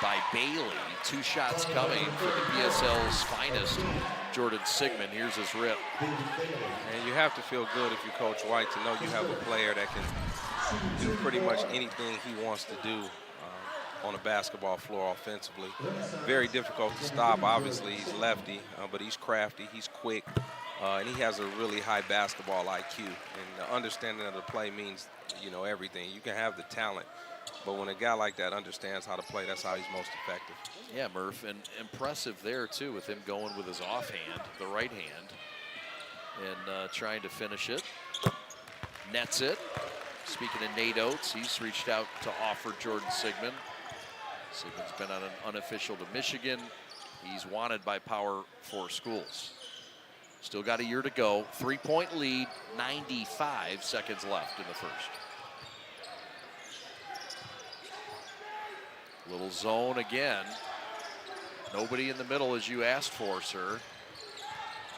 by Bailey. 2 shots coming for the PSL's finest, Jordan Sigmund. Here's his rip. And you have to feel good if you're Coach White to know you have a player that can do pretty much anything he wants to do on a basketball floor offensively. Very difficult to stop. Obviously, he's lefty, but he's crafty, he's quick, and he has a really high basketball IQ. And the understanding of the play means, you know, everything. You can have the talent, but when a guy like that understands how to play, that's how he's most effective. Yeah, Murph, and impressive there, too, with him going with his offhand, the right hand, and trying to finish it. Nets it. Speaking of Nate Oates, he's reached out to offer Jordan Sigmund. Sigmund's been on an unofficial to Michigan. He's wanted by Power 4 schools. Still got a year to go. 3-point lead, 95 seconds left in the first. Little zone again. Nobody in the middle as you asked for, sir.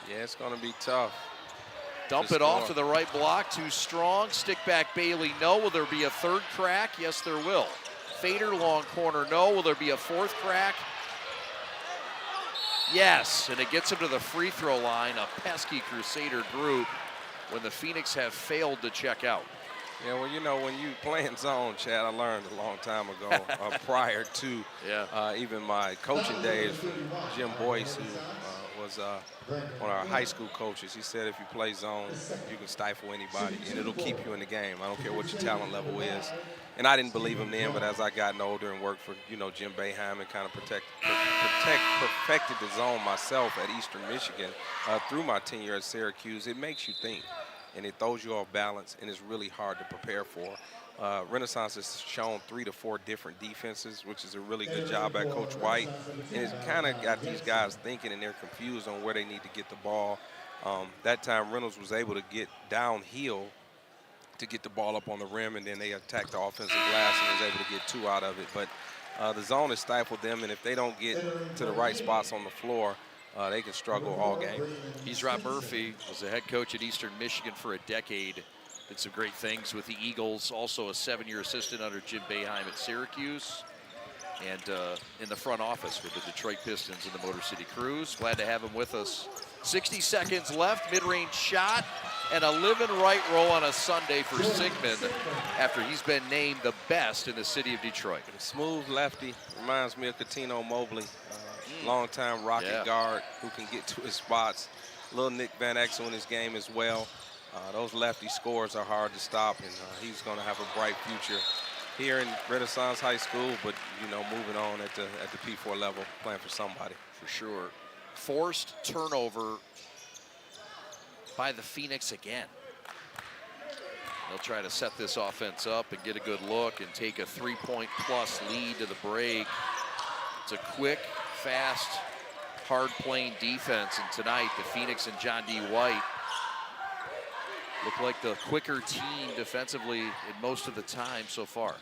Yeah, it's going to be tough. Dump it off to the right block, too strong. Stick back Bailey, no. Will there be a third crack? Yes, there will. Fader, long corner, no. Will there be a fourth crack? Yes, and it gets him to the free throw line, a pesky Crusader group when the Phoenix have failed to check out. Yeah, well, you know, when you playing zone, Chad, I learned a long time ago, prior to even my coaching days from Jim Boyce, who was one of our high school coaches. He said if you play zone, you can stifle anybody, and it'll keep you in the game. I don't care what your talent level is. And I didn't believe him then, but as I gotten older and worked for, you know, Jim Boeheim and kind of perfected the zone myself at Eastern Michigan through my tenure at Syracuse, it makes you think. And it throws you off balance, and it's really hard to prepare for. Renaissance has shown 3 to 4 different defenses, which is a really good job at Coach White. And it's kind of got these guys thinking, and they're confused on where they need to get the ball. That time, Reynolds was able to get downhill to get the ball up on the rim, and then they attacked the offensive glass and was able to get 2 out of it. But the zone has stifled them, and if they don't get to the right spots on the floor, they can struggle all game. He's Rob Murphy, was the head coach at Eastern Michigan for a decade. Did some great things with the Eagles, also a 7-year assistant under Jim Boeheim at Syracuse, and in the front office with the Detroit Pistons and the Motor City Cruise. Glad to have him with us. 60 seconds left, mid-range shot, and a live-in right roll on a Sunday for Sigmund after he's been named the best in the city of Detroit. Smooth lefty, reminds me of Catino Mobley. Long-time Rocket guard who can get to his spots. Little Nick Van Exel in his game as well. Those lefty scores are hard to stop, and he's going to have a bright future here in Renaissance High School, but, you know, moving on at the P4 level, playing for somebody. For sure. Forced turnover by the Phoenix again. They'll try to set this offense up and get a good look and take a 3-point plus lead to the break. It's a quick, fast, hard-playing defense, and tonight the Phoenix and John D. White look like the quicker team defensively in most of the time so far.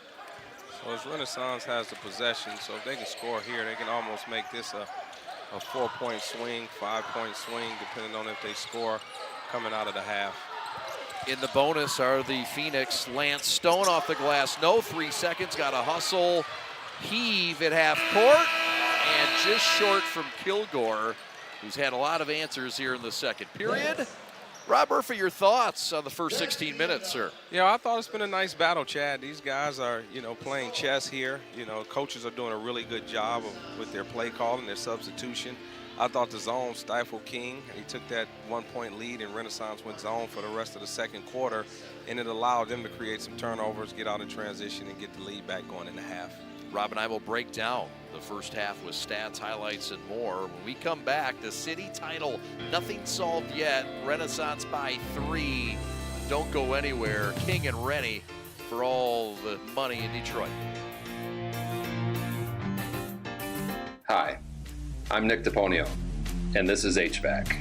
So as Renaissance has the possession, so if they can score here, they can almost make this a 4-point swing, 5-point swing, depending on if they score coming out of the half. In the bonus are the Phoenix. Lance Stone off the glass. No, 3 seconds. Got a hustle. Heave at half court. And just short from Kilgore, who's had a lot of answers here in the second period. Rob Murphy, your thoughts on the first 16 minutes, sir? Yeah, I thought it's been a nice battle, Chad. These guys are, playing chess here. Coaches are doing a really good job with their play call and their substitution. I thought the zone stifled King. He took that 1-point lead, and Renaissance went zone for the rest of the second quarter, and it allowed them to create some turnovers, get out in transition, and get the lead back going in the half. Rob and I will break down the first half with stats, highlights, and more. When we come back, the city title, nothing solved yet. Renaissance by 3. Don't go anywhere. King and Rennie for all the money in Detroit. Hi, I'm Nick DePonio, and this is HVAC.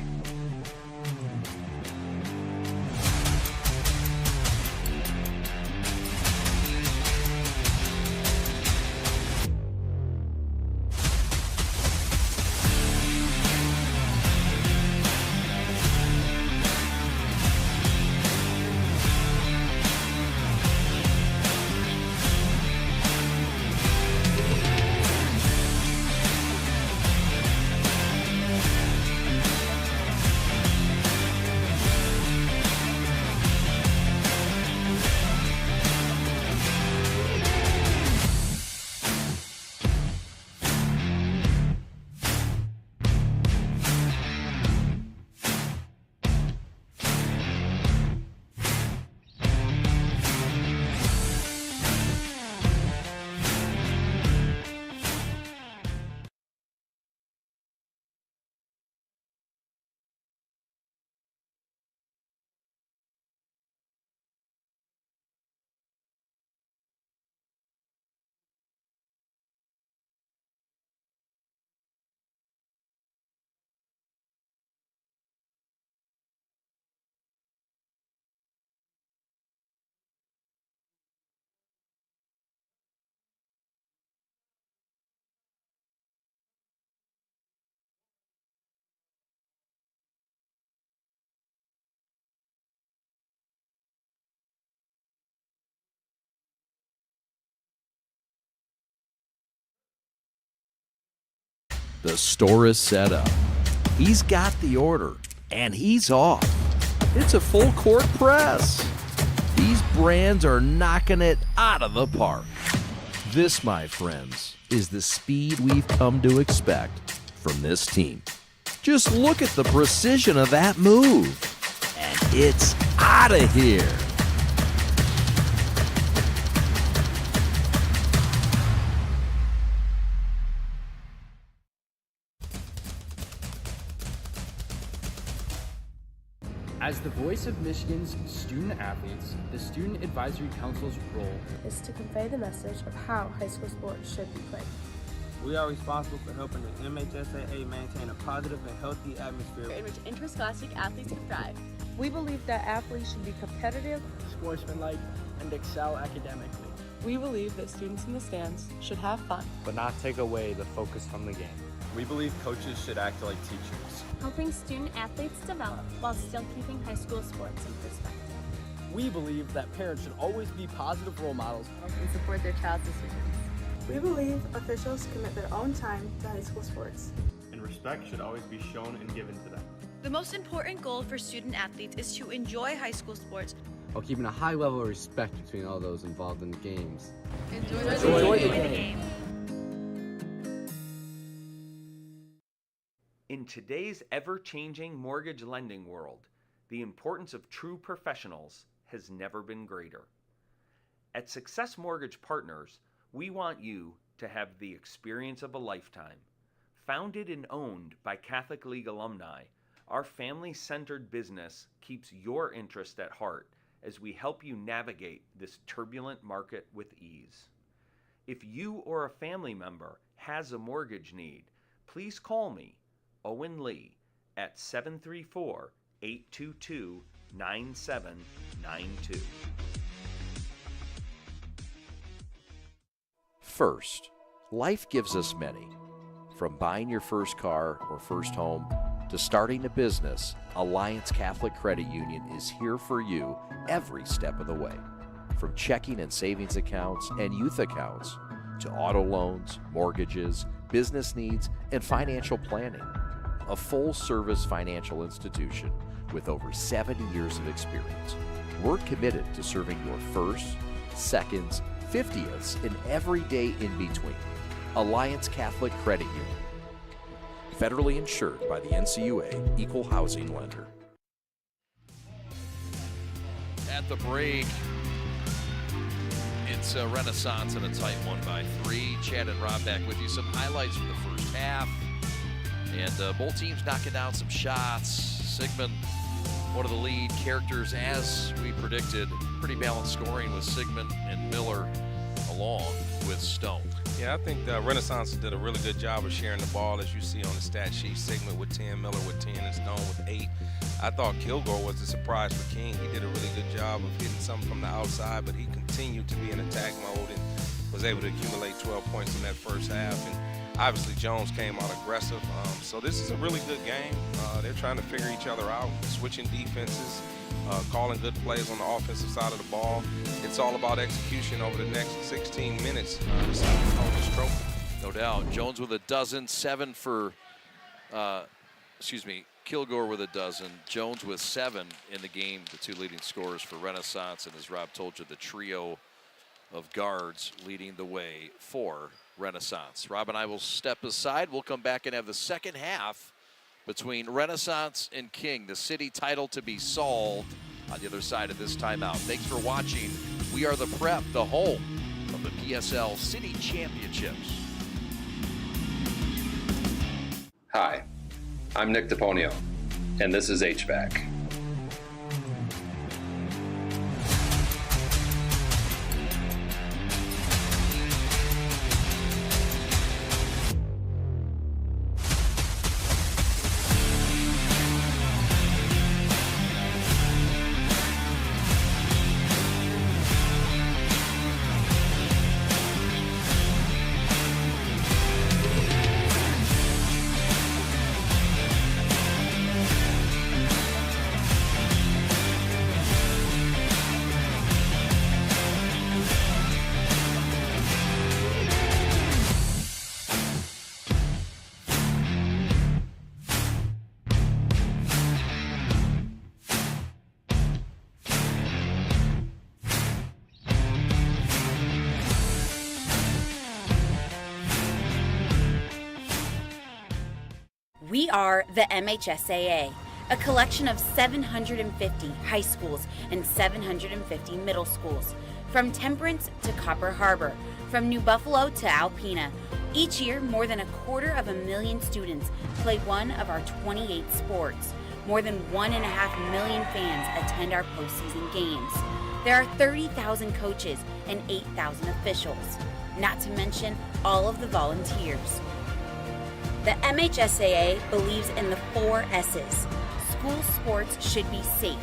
The store is set up. He's got the order, and he's off. It's a full court press. These brands are knocking it out of the park. This, my friends, is the speed we've come to expect from this team. Just look at the precision of that move. And it's out of here. As the voice of Michigan's student athletes, the Student Advisory Council's role is to convey the message of how high school sports should be played. We are responsible for helping the MHSAA maintain a positive and healthy atmosphere in which interscholastic athletes can thrive. We believe that athletes should be competitive, sportsmanlike, and excel academically. We believe that students in the stands should have fun, but not take away the focus from the game. We believe coaches should act like teachers, helping student athletes develop while still keeping high school sports in perspective. We believe that parents should always be positive role models and support their child's decisions. We believe officials commit their own time to high school sports, and respect should always be shown and given to them. The most important goal for student athletes is to enjoy high school sports while keeping a high level of respect between all those involved in the games. Enjoy the game. In today's ever-changing mortgage lending world, the importance of true professionals has never been greater. At Success Mortgage Partners, we want you to have the experience of a lifetime. Founded and owned by Catholic League alumni, Our family-centered business keeps your interest at heart as we help you navigate this turbulent market with ease. If you or a family member has a mortgage need, please call me, Owen Lee, at 734-822-9792. First, life gives us many. From buying your first car or first home to starting a business, Alliance Catholic Credit Union is here for you every step of the way. From checking and savings accounts and youth accounts to auto loans, mortgages, business needs, and financial planning. A full-service financial institution with over 70 years of experience. We're committed to serving your firsts, seconds, 50ths, and every day in between. Alliance Catholic Credit Union. Federally insured by the NCUA, Equal Housing Lender. At the break, it's a Renaissance and a tight 1-3. Chad and Rob back with you. Some highlights from the first half. And both teams knocking down some shots. Sigmund, one of the lead characters, as we predicted. Pretty balanced scoring with Sigmund and Miller along with Stone. Yeah, I think the Renaissance did a really good job of sharing the ball, as you see on the stat sheet. Sigmund with 10, Miller with 10, and Stone with 8. I thought Kilgore was a surprise for King. He did a really good job of hitting something from the outside, but he continued to be in attack mode and was able to accumulate 12 points in that first half. And obviously, Jones came out aggressive. So this is a really good game. They're trying to figure each other out, switching defenses, calling good plays on the offensive side of the ball. It's all about execution over the next 16 minutes to see who holds this trophy. No doubt. Jones with a dozen, Kilgore with a dozen, Jones with 7 in the game, the two leading scorers for Renaissance, and as Rob told you, the trio of guards leading the way for Renaissance. Rob and I will step aside. We'll come back and have the second half between Renaissance and King, the city title to be solved on the other side of this timeout. Thanks for watching. We are the PreP, the home of the PSL City Championships. Hi, I'm Nick DePonio, and this is HVAC. We are the MHSAA, a collection of 750 high schools and 750 middle schools, from Temperance to Copper Harbor, from New Buffalo to Alpena. Each year, more than 250,000 students play one of our 28 sports. More than 1.5 million fans attend our postseason games. There are 30,000 coaches and 8,000 officials, not to mention all of the volunteers. The MHSAA believes in the 4 S's. School sports should be safe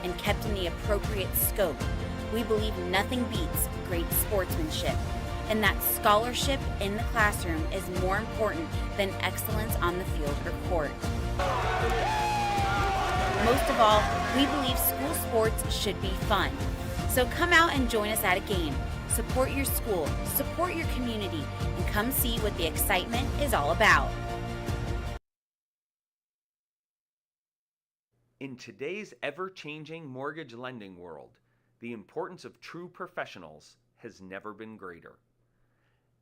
and kept in the appropriate scope. We believe nothing beats great sportsmanship, and that scholarship in the classroom is more important than excellence on the field or court. Most of all, we believe school sports should be fun. So come out and join us at a game. Support your school, support your community, and come see what the excitement is all about. In today's ever-changing mortgage lending world, the importance of true professionals has never been greater.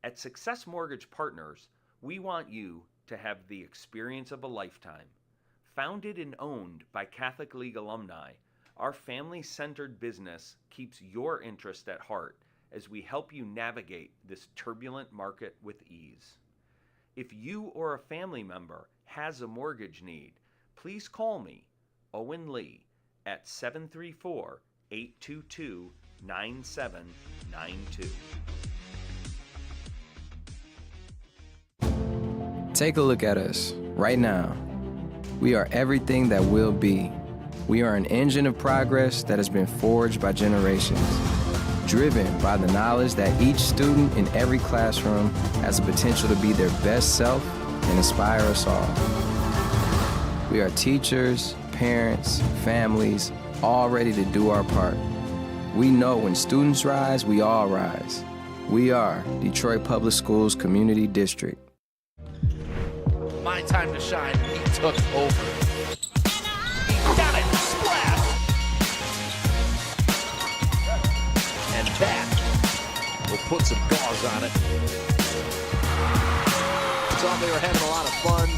At Success Mortgage Partners, we want you to have the experience of a lifetime. Founded and owned by Catholic League alumni, our family-centered business keeps your interest at heart as we help you navigate this turbulent market with ease. If you or a family member has a mortgage need, please call me, Owen Lee, at 734-822-9792. Take a look at us right now. We are everything that will be. We are an engine of progress that has been forged by generations, driven by the knowledge that each student in every classroom has the potential to be their best self and inspire us all. We are teachers, parents, families, all ready to do our part. We know when students rise, we all rise. We are Detroit Public Schools Community District. My time to shine. He took over. He got it. Splash. And that will put some gauze on it. Thought they were having a lot of fun,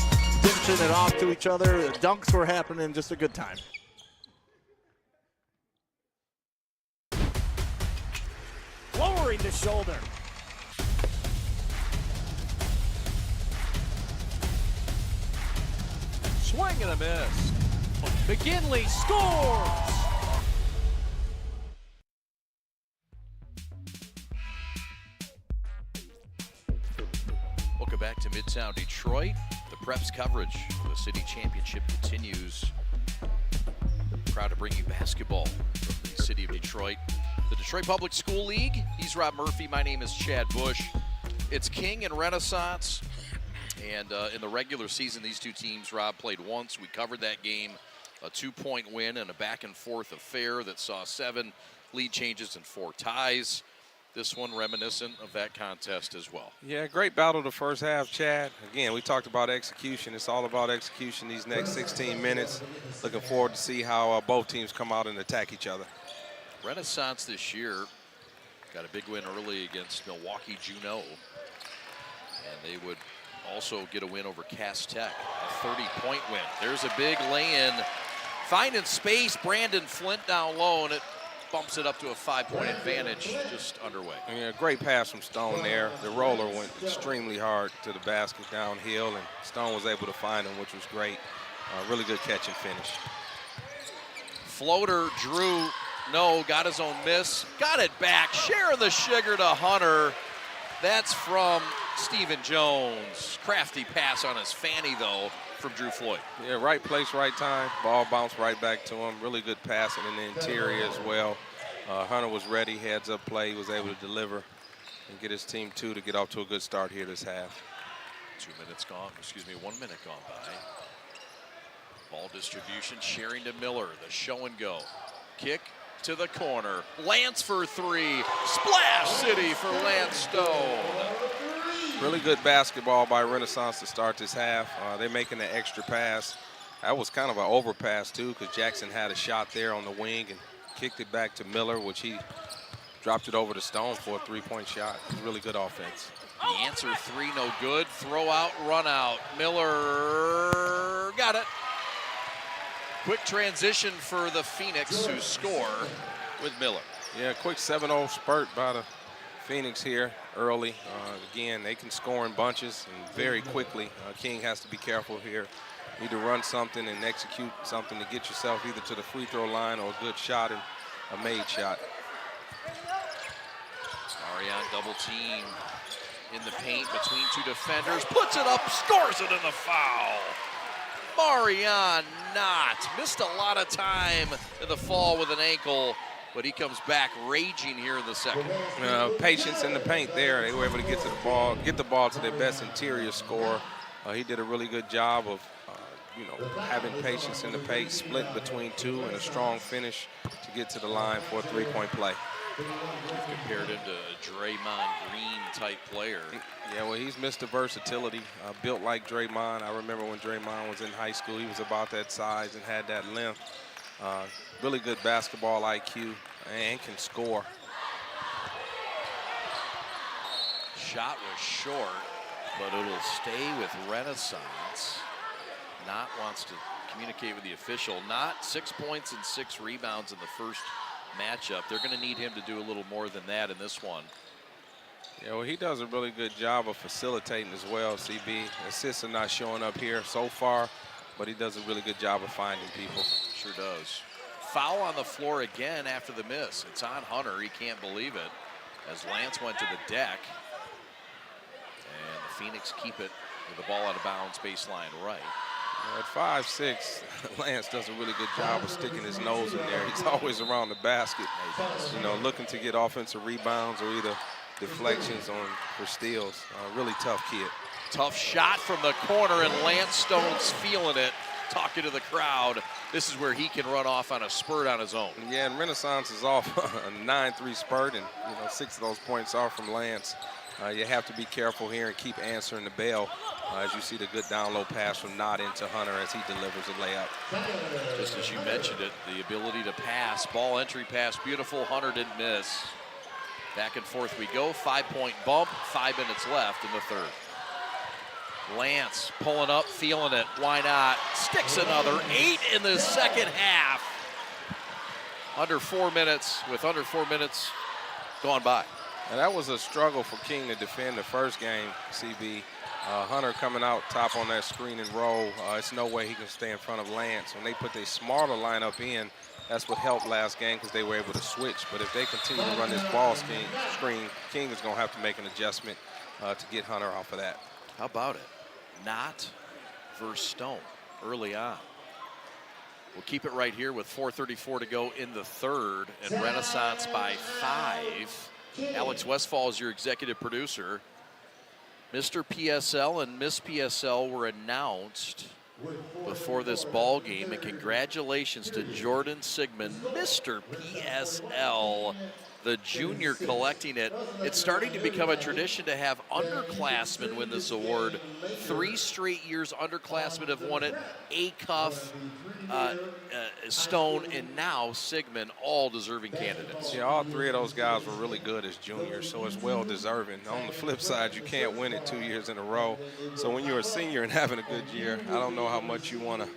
dishing it off to each other. The dunks were happening. Just a good time. Lowering the shoulder. Swing and a miss. McGinley scores! Welcome back to Midtown Detroit. The Preps coverage for the city championship continues. Proud to bring you basketball from the city of Detroit. The Detroit Public School League. He's Rob Murphy. My name is Chad Bush. It's King and Renaissance. And in the regular season, these two teams, Rob, played once. We covered that game, a 2-point win and a back-and-forth affair that saw 7 lead changes and 4 ties. This one reminiscent of that contest as well. Yeah, great battle the first half, Chad. Again, we talked about execution. It's all about execution these next 16 minutes. Looking forward to see how both teams come out and attack each other. Renaissance this year got a big win early against Milwaukee Juneau. And they would also get a win over Cass Tech, a 30-point win. There's a big lay-in. Finding space, Brandon Flint down low, and it bumps it up to a 5-point advantage just underway. Yeah, great pass from Stone there. The roller went extremely hard to the basket downhill, and Stone was able to find him, which was great. Really good catch and finish. Floater, Drew, no, got his own miss. Got it back, sharing the sugar to Hunter. That's from Stephen Jones. Crafty pass on his fanny, though, from Drew Floyd. Yeah, right place, right time. Ball bounced right back to him. Really good passing in the interior as well. Hunter was ready, heads-up play. He was able to deliver and get his team 2 to get off to a good start here this half. 1 minute gone by. Ball distribution, sharing to Miller. The show and go. Kick to the corner. Lance for 3. Splash City for Lance Stone. Really good basketball by Renaissance to start this half. They're making an extra pass. That was kind of an overpass, too, because Jackson had a shot there on the wing and kicked it back to Miller, which he dropped it over to Stone for a 3-point shot. It was really good offense. The answer 3, no good. Throw out, run out. Miller got it. Quick transition for the Phoenix, who score with Miller. Yeah, quick 7-0 spurt by the Phoenix here early. Again, they can score in bunches and very quickly. King has to be careful here. Need to run something and execute something to get yourself either to the free throw line or a good shot and a made shot. Marion double team in the paint between 2 defenders. Puts it up, scores it in the foul. Marion missed a lot of time in the fall with an ankle, but he comes back raging here in the second. Patience in the paint there. They were able to get the ball to their best interior scorer. He did a really good job of having patience in the paint, split between 2 and a strong finish to get to the line for a 3-point play. You've compared him to a Draymond Green type player. Yeah, well, he's Mr. Versatility, built like Draymond. I remember when Draymond was in high school, he was about that size and had that length. Really good basketball IQ and can score. Shot was short, but it'll stay with Renaissance. Knott wants to communicate with the official. Knott 6 points and 6 rebounds in the first matchup. They're going to need him to do a little more than that in this one. Yeah, well, he does a really good job of facilitating as well, CB. Assists are not showing up here so far. but he does a really good job of finding people. Sure does. Foul on the floor again after the miss. It's on Hunter. He can't believe it as Lance went to the deck. And the Phoenix keep it with the ball out of bounds, baseline right. At 5'6", Lance does a really good job of sticking his nose in there. He's always around the basket, you know, looking to get offensive rebounds or either deflections for steals. Really tough kid. Tough shot from the corner, and Lance Stone's feeling it, talking to the crowd. This is where he can run off on a spurt on his own. Yeah, and Renaissance is off a 9-3 spurt, and 6 of those points are from Lance. You have to be careful here and keep answering the bell as you see the good down low pass from Nod into Hunter as he delivers a layup. Just as you mentioned it, the ability to pass, ball entry pass, beautiful. Hunter didn't miss. Back and forth we go, 5-point bump, 5 minutes left in the third. Lance pulling up, feeling it, why not? Sticks another, 8 in the second half. Under 4 minutes gone by. And that was a struggle for King to defend the first game, CB. Hunter coming out top on that screen and roll. It's no way he can stay in front of Lance. When they put their smarter lineup in, that's what helped last game because they were able to switch. But if they continue to run this ball screen, King is going to have to make an adjustment to get Hunter off of that. How about it? Knott versus Stone early on. We'll keep it right here with 4:34 to go in the third, and Renaissance by 5. Alex Westfall is your executive producer. Mr. PSL and Miss PSL were announced before this ball game, and congratulations to Jordan Sigmund, Mr. PSL, the junior, collecting it. It's starting to become a tradition to have underclassmen win this award. 3 straight years underclassmen have won it. Acuff, Stone, and now Sigmund, all deserving candidates. Yeah, all 3 of those guys were really good as juniors, so it's well deserving. On the flip side, you can't win it 2 years in a row. So when you're a senior and having a good year, I don't know how much you want to,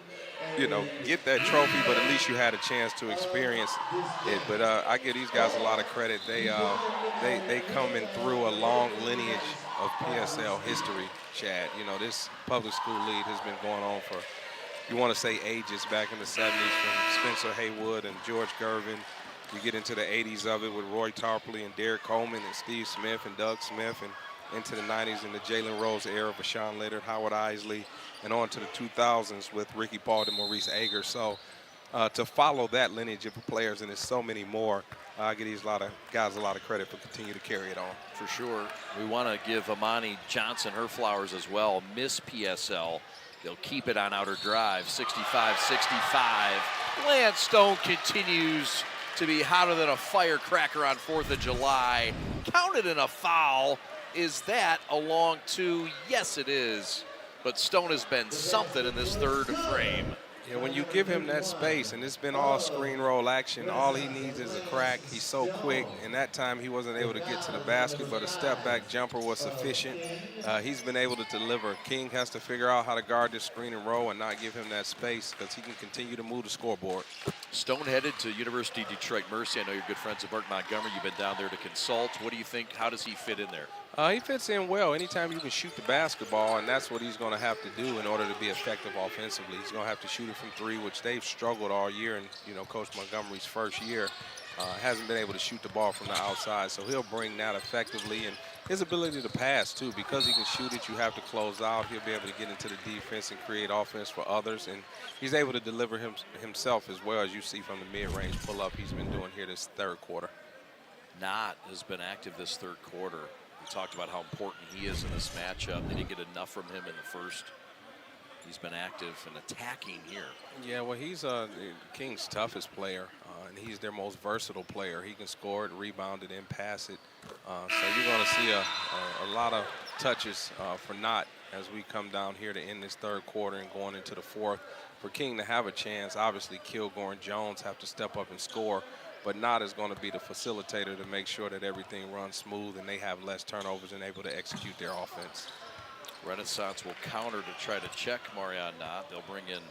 get that trophy, but at least you had a chance to experience it. But I give these guys a lot of credit. They coming through a long lineage of PSL history, Chad. This public school league has been going on for, you want to say ages, back in the 70s from Spencer Haywood and George Gervin. You get into the 80s of it with Roy Tarpley and Derek Coleman and Steve Smith and Doug Smith, and into the 90s in the Jalen Rose era of Rashawn Leonard, Howard Isley, and on to the 2000s with Ricky Bald and Maurice Ager. So to follow that lineage of players, and there's so many more, I give these guys a lot of credit for continuing to carry it on. For sure. We want to give Amani Johnson her flowers as well. Miss PSL. They'll keep it on outer drive, 65-65. Lance Stone continues to be hotter than a firecracker on 4th of July. Counted in a foul. Is that a long 2? Yes, it is. But Stone has been something in this third frame. Yeah, when you give him that space, and it's been all screen roll action, all he needs is a crack. He's so quick, and that time he wasn't able to get to the basket, but a step-back jumper was sufficient. He's been able to deliver. King has to figure out how to guard this screen and roll and not give him that space because he can continue to move the scoreboard. Stone headed to University of Detroit Mercy. I know you're good friends with Mark Montgomery. You've been down there to consult. What do you think? How does he fit in there? He fits in well. Anytime you can shoot the basketball, and that's what he's going to have to do in order to be effective offensively. He's going to have to shoot it from 3, which they've struggled all year. And, Coach Montgomery's first year hasn't been able to shoot the ball from the outside. So he'll bring that effectively. And his ability to pass, too. Because he can shoot it, you have to close out. He'll be able to get into the defense and create offense for others. And he's able to deliver himself as well, as you see from the mid-range pull-up he's been doing here this third quarter. Knott has been active this third quarter. We talked about how important he is in this matchup. They didn't get enough from him in the first. He's been active and attacking here. Yeah, well, he's King's toughest player, and he's their most versatile player. He can score it, rebound it, and pass it. So you're going to see a lot of touches for Knott as we come down here to end this third quarter and going into the fourth. For King to have a chance, obviously Kilgore and Jones have to step up and score. But Knott is going to be the facilitator to make sure that everything runs smooth and they have less turnovers and able to execute their offense. Renaissance will counter to try to check Marion Knott. They'll bring in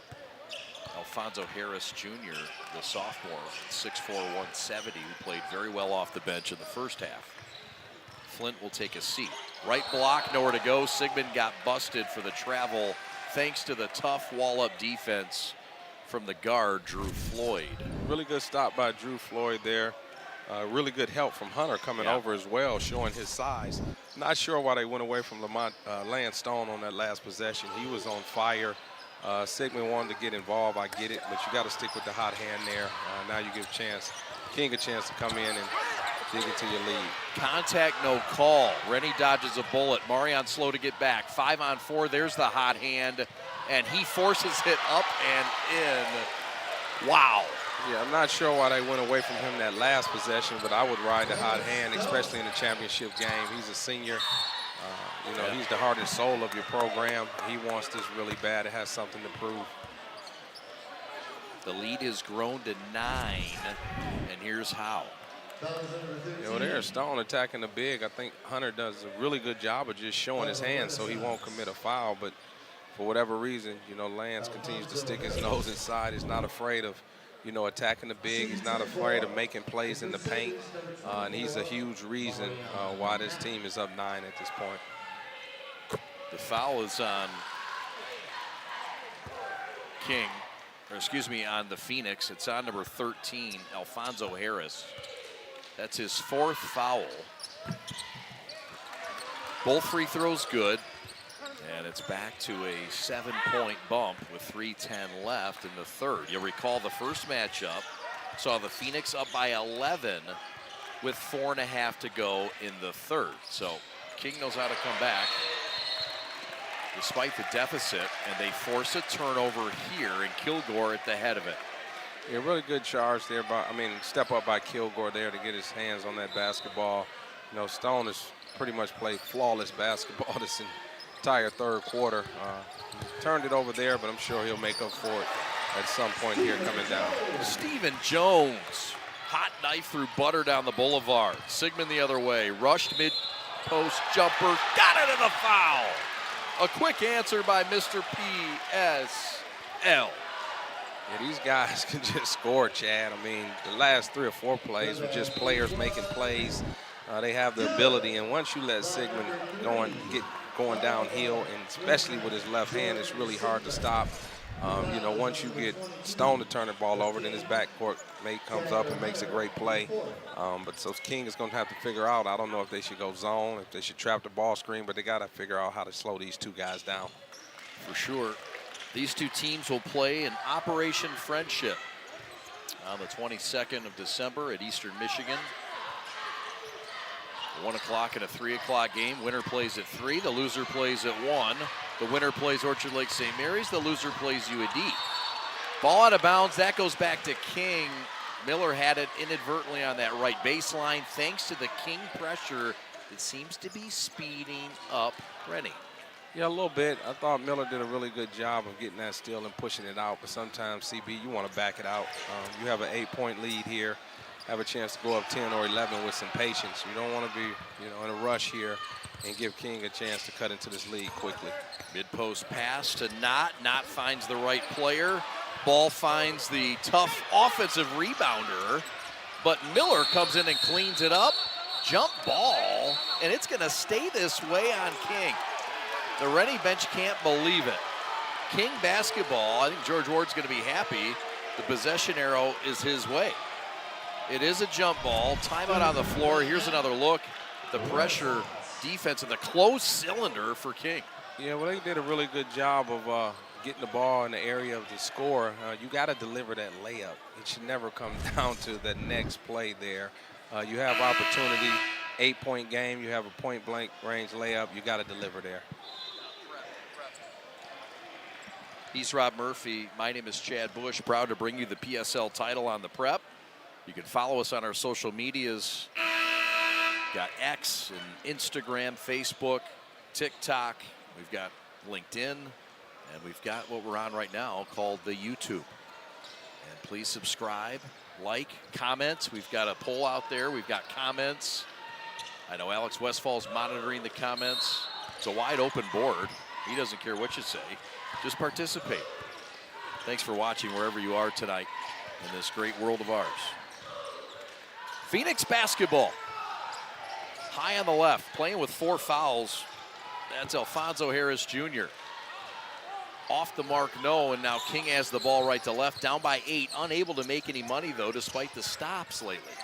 Alfonso Harris Jr., the sophomore, 6'4", 170, who played very well off the bench in the first half. Flint will take a seat. Right block, nowhere to go. Sigmund got busted for the travel thanks to the tough wall-up defense from the guard, Drew Floyd. Really good stop by Drew Floyd there. Really good help from Hunter coming over as well, showing his size. Not sure why they went away from Lance Stone on that last possession. He was on fire. Sigmund wanted to get involved. I get it, but you got to stick with the hot hand there. Now you give King a chance to come in and dig into your lead. Contact, no call. Rennie dodges a bullet. Marion slow to get back. 5-on-4. There's the hot hand, and he forces it up and in. Wow. Yeah, I'm not sure why they went away from him that last possession, but I would ride the hot hand, especially in the championship game. He's a senior. You know, he's the heart and soul of your program. He wants this really bad. It has something to prove. The lead has grown to 9, and here's how. You know, there's Stone attacking the big. I think Hunter does a really good job of just showing his hands so he won't commit a foul, but for whatever reason, you know, Lance continues to stick his nose inside. He's not afraid of, you know, attacking the big. He's not afraid of making plays in the paint, and he's a huge reason why this team is up 9 at this point. The foul is on King, or excuse me, on the Phoenix. It's on number 13, Alfonso Harris. That's his 4th foul. Both free throws good. And it's back to a 7-point bump with 3:10 left in the third. You'll recall the first matchup saw the Phoenix up by 11 with 4.5 to go in the third. So King knows how to come back despite the deficit, and they force a turnover here, and Kilgore at the head of it. Yeah, really good charge there. Step up by Kilgore there to get his hands on that basketball. You know, Stone has pretty much played flawless basketball this entire third quarter. Turned it over there, but I'm sure he'll make up for it at some point here coming down. Stephen Jones, hot knife through butter down the boulevard. Sigmund the other way, rushed mid-post jumper, got it in the foul. A quick answer by Mr. PSL. Yeah, these guys can just score, Chad. I mean, the last 3 or 4 plays were just players making plays. They have the ability, and once you let Sigmund get going downhill, and especially with his left hand, it's really hard to stop. You know, once you get Stone to turn the ball over, then his backcourt mate comes up and makes a great play. But so King is going to have to figure out, I don't know if they should go zone, if they should trap the ball screen, but they got to figure out how to slow these 2 guys down. For sure. These 2 teams will play in Operation Friendship on the 22nd of December at Eastern Michigan. 1 o'clock and a 3 o'clock game. Winner plays at 3. The loser plays at 1. The winner plays Orchard Lake St. Mary's. The loser plays UAD. Ball out of bounds. That goes back to King. Miller had it inadvertently on that right baseline. Thanks to the King pressure, it seems to be speeding up Rennie. Yeah, a little bit. I thought Miller did a really good job of getting that steal and pushing it out. But sometimes, CB, you want to back it out. You have an 8-point lead here. Have a chance to go up 10 or 11 with some patience. You don't want to be, you know, in a rush here and give King a chance to cut into this lead quickly. Mid-post pass to Knott. Knott finds the right player. Ball finds the tough offensive rebounder, but Miller comes in and cleans it up. Jump ball, and it's going to stay this way on King. The Rennie bench can't believe it. King basketball, I think George Ward's going to be happy. The possession arrow is his way. It is a jump ball. Timeout on the floor. Here's another look. The pressure defense in the closed cylinder for King. Yeah, well, they did a really good job of getting the ball in the area of the score. You got to deliver that layup. It should never come down to the next play there. You have opportunity, 8-point game. You have a point-blank range layup. You got to deliver there. He's Rob Murphy. My name is Chad Bush. Proud to bring you the PSL title on the Prep. You can follow us on our social medias. Got X and Instagram, Facebook, TikTok. We've got LinkedIn, and we've got what we're on right now called the YouTube. And please subscribe, like, comment. We've got a poll out there. We've got comments. I know Alex Westfall's monitoring the comments. It's a wide open board. He doesn't care what you say. Just participate. Thanks for watching wherever you are tonight in this great world of ours. Phoenix basketball. High on the left, playing with 4 fouls. That's Alfonso Harris Jr. Off the mark, no, and now King has the ball right to left, down by 8. Unable to make any money, though, despite the stops lately.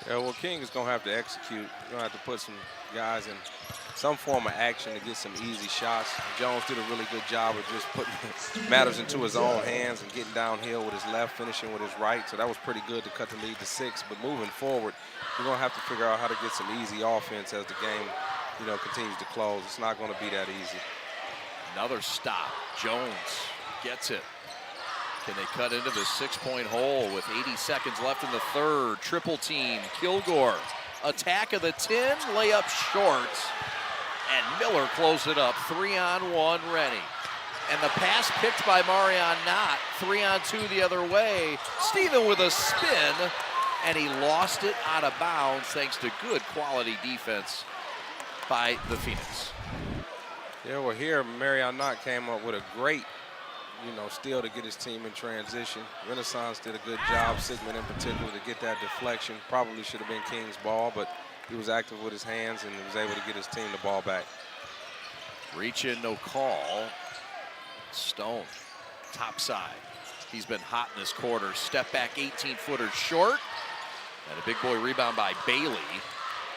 Yeah, well, King is going to have to execute. You're going to have to put some guys in some form of action to get some easy shots. Jones did a really good job of just putting matters into his own hands and getting downhill with his left, finishing with his right. So that was pretty good to cut the lead to 6. But moving forward, you're going to have to figure out how to get some easy offense as the game, continues to close. It's not going to be that easy. Another stop. Jones gets it. Can they cut into the 6-point hole with 80 seconds left in the third? Triple team, Kilgore. Attack of the 10, layup short. And Miller closed it up. 3-on-1 Rennie. And the pass picked by Marion Knott. 3-on-2 the other way. Steven with a spin. And he lost it out of bounds thanks to good quality defense by the Phoenix. Yeah, well, here Marion Knott came up with a great, steal to get his team in transition. Renaissance did a good job, Sigmund in particular, to get that deflection. Probably should have been King's ball, but he was active with his hands and was able to get his team the ball back. Reach in, no call. Stone, top side. He's been hot in this quarter. Step back 18-footer short. And a big boy rebound by Bailey.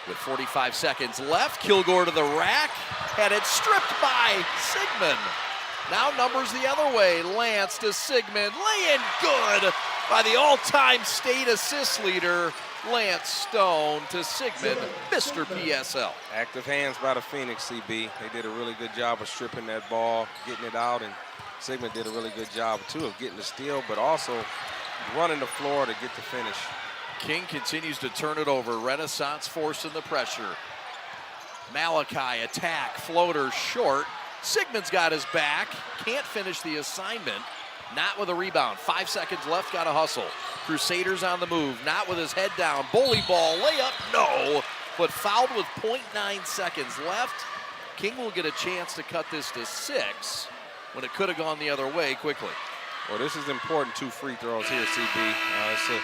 With 45 seconds left, Kilgore to the rack. Had it stripped by Sigmund. Now numbers the other way. Lance to Sigmund. Lay in good by the all-time state assist leader, Lance Stone, to Sigmund, Mr. PSL. Active hands by the Phoenix, CB. They did a really good job of stripping that ball, getting it out, and Sigmund did a really good job, too, of getting the steal, but also running the floor to get the finish. King continues to turn it over. Renaissance forcing the pressure. Malachi attack, floater short. Sigmund's got his back. Can't finish the assignment. Not with a rebound. 5 seconds left, got to hustle. Crusaders on the move. Not with his head down. Bully ball, layup, no. But fouled with 0.9 seconds left. King will get a chance to cut this to 6 when it could have gone the other way quickly. Well, this is important. 2 free throws here, CB. It's a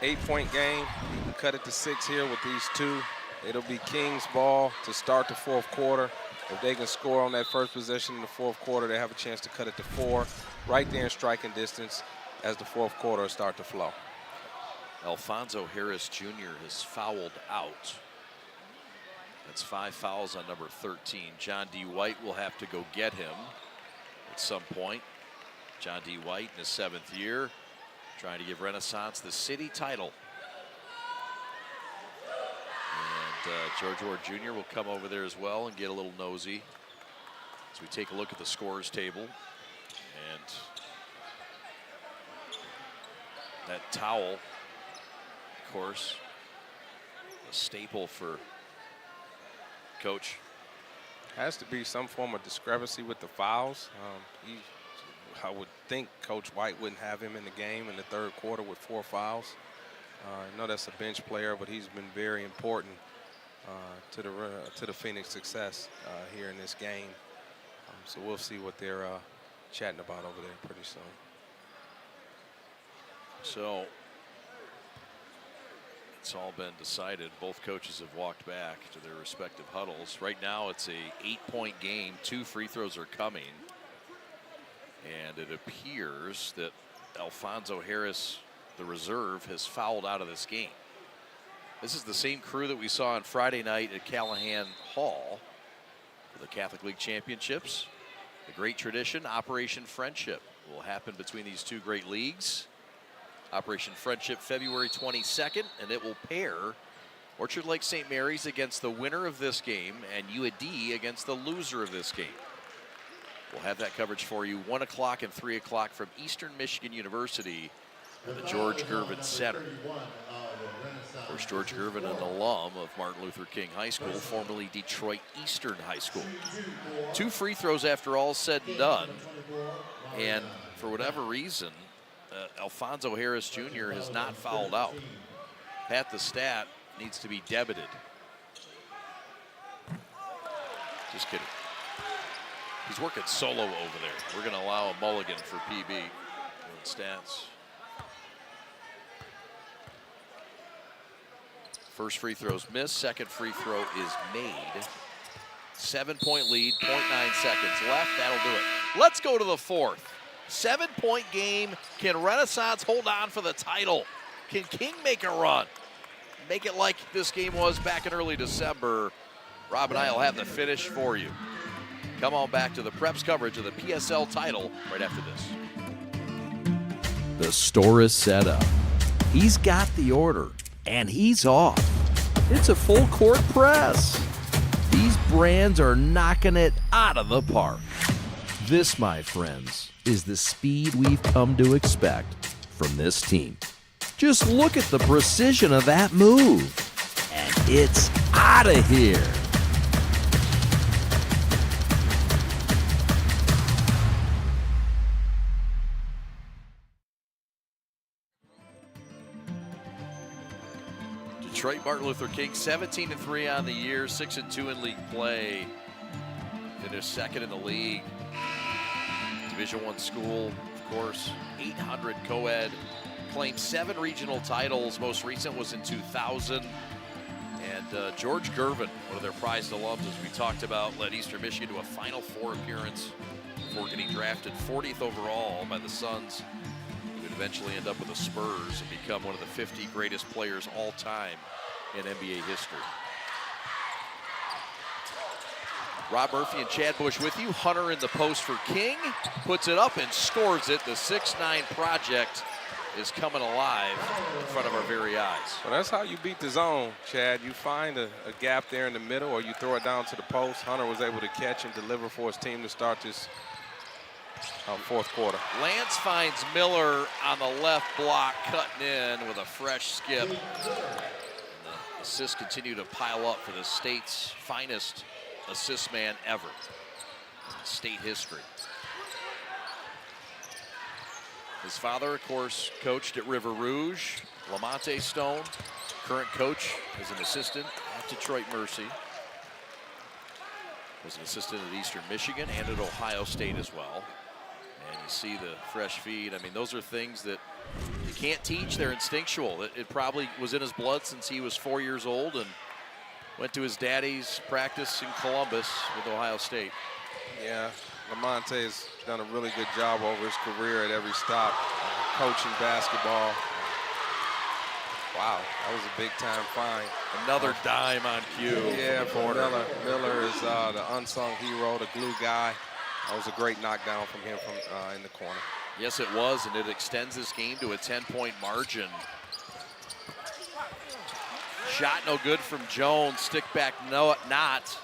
8-point game. You can cut it to 6 here with these 2. It'll be King's ball to start the fourth quarter. If they can score on that first possession in the fourth quarter, they have a chance to cut it to 4. Right there in striking distance as the fourth quarter start to flow. Alfonso Harris Jr. has fouled out. That's 5 fouls on number 13. John D. White will have to go get him at some point. John D. White in his 7th year, trying to give Renaissance the city title. And George Ward Jr. will come over there as well and get a little nosy as we take a look at the scorers table. And that towel, of course, a staple for Coach. Has to be some form of discrepancy with the fouls. I would think Coach White wouldn't have him in the game in the third quarter with 4 fouls. I know that's a bench player, but he's been very important to the Phoenix success here in this game. So we'll see what they're chatting about over there pretty soon. So it's all been decided. Both coaches have walked back to their respective huddles. Right now it's a 8-point game. 2 free throws are coming. And it appears that Alfonso Harris, the reserve, has fouled out of this game. This is the same crew that we saw on Friday night at Callahan Hall for the Catholic League Championships. The great tradition, Operation Friendship, will happen between these 2 great leagues. Operation Friendship, February 22nd, and it will pair Orchard Lake St. Mary's against the winner of this game and UAD against the loser of this game. We'll have that coverage for you 1 o'clock and 3 o'clock from Eastern Michigan University at the George Gervin Center. Of course, George Gervin, an alum of Martin Luther King High School, formerly Detroit Eastern High School. 2 free throws after all said and done. And for whatever reason, Alfonso Harris Jr. has not fouled out. Pat the stat needs to be debited. Just kidding. He's working solo over there. We're going to allow a mulligan for PB doing stats. First free throw's missed. Second free throw is made. 7-point lead, 0.9 seconds left. That'll do it. Let's go to the fourth. 7-point game. Can Renaissance hold on for the title? Can King make a run? Make it like this game was back in early December. Rob and I will have the finish for you. Come on back to the Preps coverage of the PSL title right after this. The store is set up. He's got the order, and he's off. It's a full court press. These brands are knocking it out of the park. This, my friends, is the speed we've come to expect from this team. Just look at the precision of that move. And it's out of here. Detroit Martin Luther King, 17-3 on the year, 6-2 in league play. Finished second in the league. Division I school, of course, 800 co-ed. Claimed 7 regional titles. Most recent was in 2000. And George Gervin, one of their prized alums, as we talked about, led Eastern Michigan to a Final Four appearance before getting drafted 40th overall by the Suns. He would eventually end up with the Spurs and become one of the 50 greatest players all time in NBA history. Rob Murphy and Chad Bush with you. Hunter in the post for King. Puts it up and scores it. The 6'9" project is coming alive in front of our very eyes. Well, that's how you beat the zone, Chad. You find a gap there in the middle, or you throw it down to the post. Hunter was able to catch and deliver for his team to start this fourth quarter. Lance finds Miller on the left block, cutting in with a fresh skip. And the assists continue to pile up for the state's finest assist man ever in state history. His father, of course, coached at River Rouge. Lamonte Stone, current coach, as an assistant at Detroit Mercy. Was an assistant at Eastern Michigan and at Ohio State as well. And you see the fresh feed. I mean, those are things that you can't teach. They're instinctual. It probably was in his blood since he was 4 years old and went to his daddy's practice in Columbus with Ohio State. Yeah, Lamonte has done a really good job over his career at every stop, coaching basketball. Wow, that was a big-time find. Another dime on cue. Yeah, for Miller. Miller is the unsung hero, the glue guy. That was a great knockdown from him from in the corner. Yes, it was, and it extends this game to a 10-point margin. Shot no good from Jones. Stick back not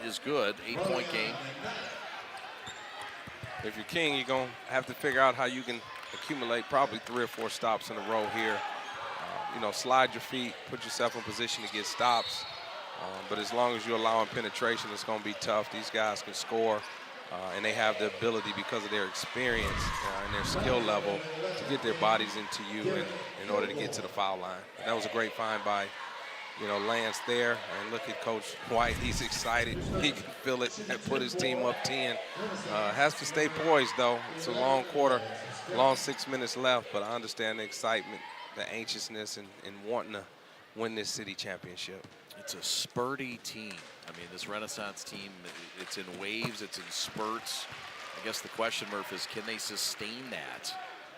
is good. 8-point game. If you're King, you're going to have to figure out how you can accumulate probably 3 or 4 stops in a row here. You know, slide your feet, put yourself in position to get stops. But as long as you're allowing penetration, it's going to be tough. These guys can score, and they have the ability, because of their experience and their skill level, to get their bodies into you in order to get to the foul line. And that was a great find by, you know, Lance there. And look at Coach White. He's excited. He can feel it and put his team up 10. Has to stay poised, though. It's a long quarter, long 6 minutes left, but I understand the excitement, the anxiousness, and wanting to win this city championship. It's a spurty team. I mean, this Renaissance team, it's in waves, it's in spurts. I guess the question, Murph, is can they sustain that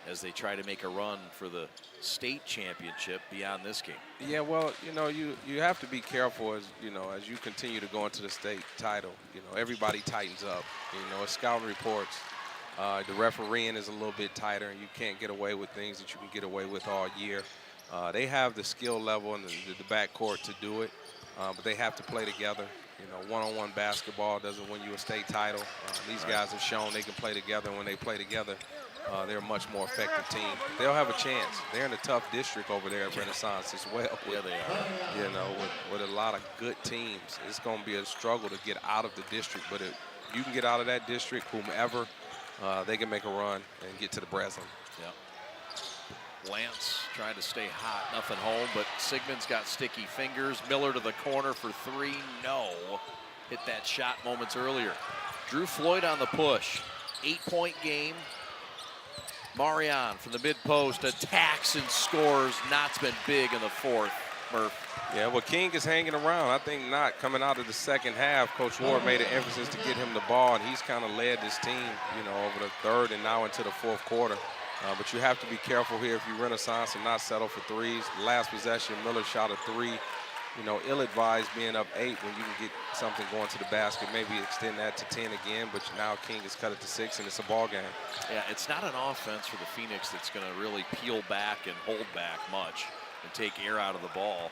as they try to make a run for the state championship beyond this game? Yeah, well, you know, you have to be careful as, you know, as you continue to go into the state title. You know, everybody tightens up. You know, as scouting reports, the refereeing is a little bit tighter, and you can't get away with things that you can get away with all year. They have the skill level and the backcourt to do it, but they have to play together. You know, one-on-one basketball doesn't win you a state title. These guys have shown they can play together, and when they play together, they're a much more effective team. They'll have a chance. They're in a tough district over there at Renaissance as well. Yeah, they are. You know, with a lot of good teams. It's going to be a struggle to get out of the district, but if you can get out of that district, whomever, they can make a run and get to the Breslin. Yep. Lance trying to stay hot, nothing home, but Sigmund's got sticky fingers. Miller to the corner for 3, no. Hit that shot moments earlier. Drew Floyd on the push. 8-point game. Marion from the mid-post attacks and scores. Knott's been big in the fourth. Murph. Yeah, well, King is hanging around. I think not coming out of the second half. Coach Ward made an emphasis to get him the ball, and he's kind of led this team, you know, over the third and now into the fourth quarter. But you have to be careful here if you Renaissance and not settle for threes. Last possession, Miller shot a three. You know, ill-advised being up 8 when you can get something going to the basket. Maybe extend that to 10 again, but now King has cut it to 6, and it's a ball game. Yeah, it's not an offense for the Phoenix that's going to really peel back and hold back much and take air out of the ball.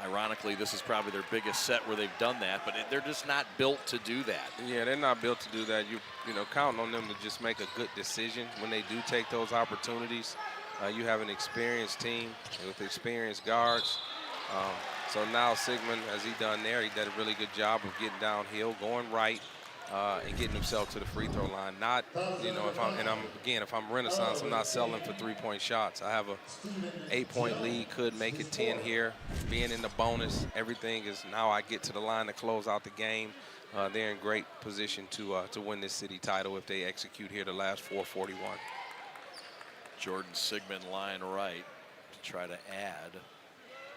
Ironically, this is probably their biggest set where they've done that, but they're just not built to do that. Yeah, they're not built to do that. You know, counting on them to just make a good decision when they do take those opportunities. You have an experienced team with experienced guards. So now Sigmund, as he done there, he did a really good job of getting downhill, going right, and getting himself to the free throw line. Not, you know, if I'm Renaissance, I'm not settling for 3-point shots. I have a 8-point lead, could make it 10 here. Being in the bonus, everything is now I get to the line to close out the game. They're in great position to win this city title if they execute here the last 4:41. Jordan Sigmund lying right to try to add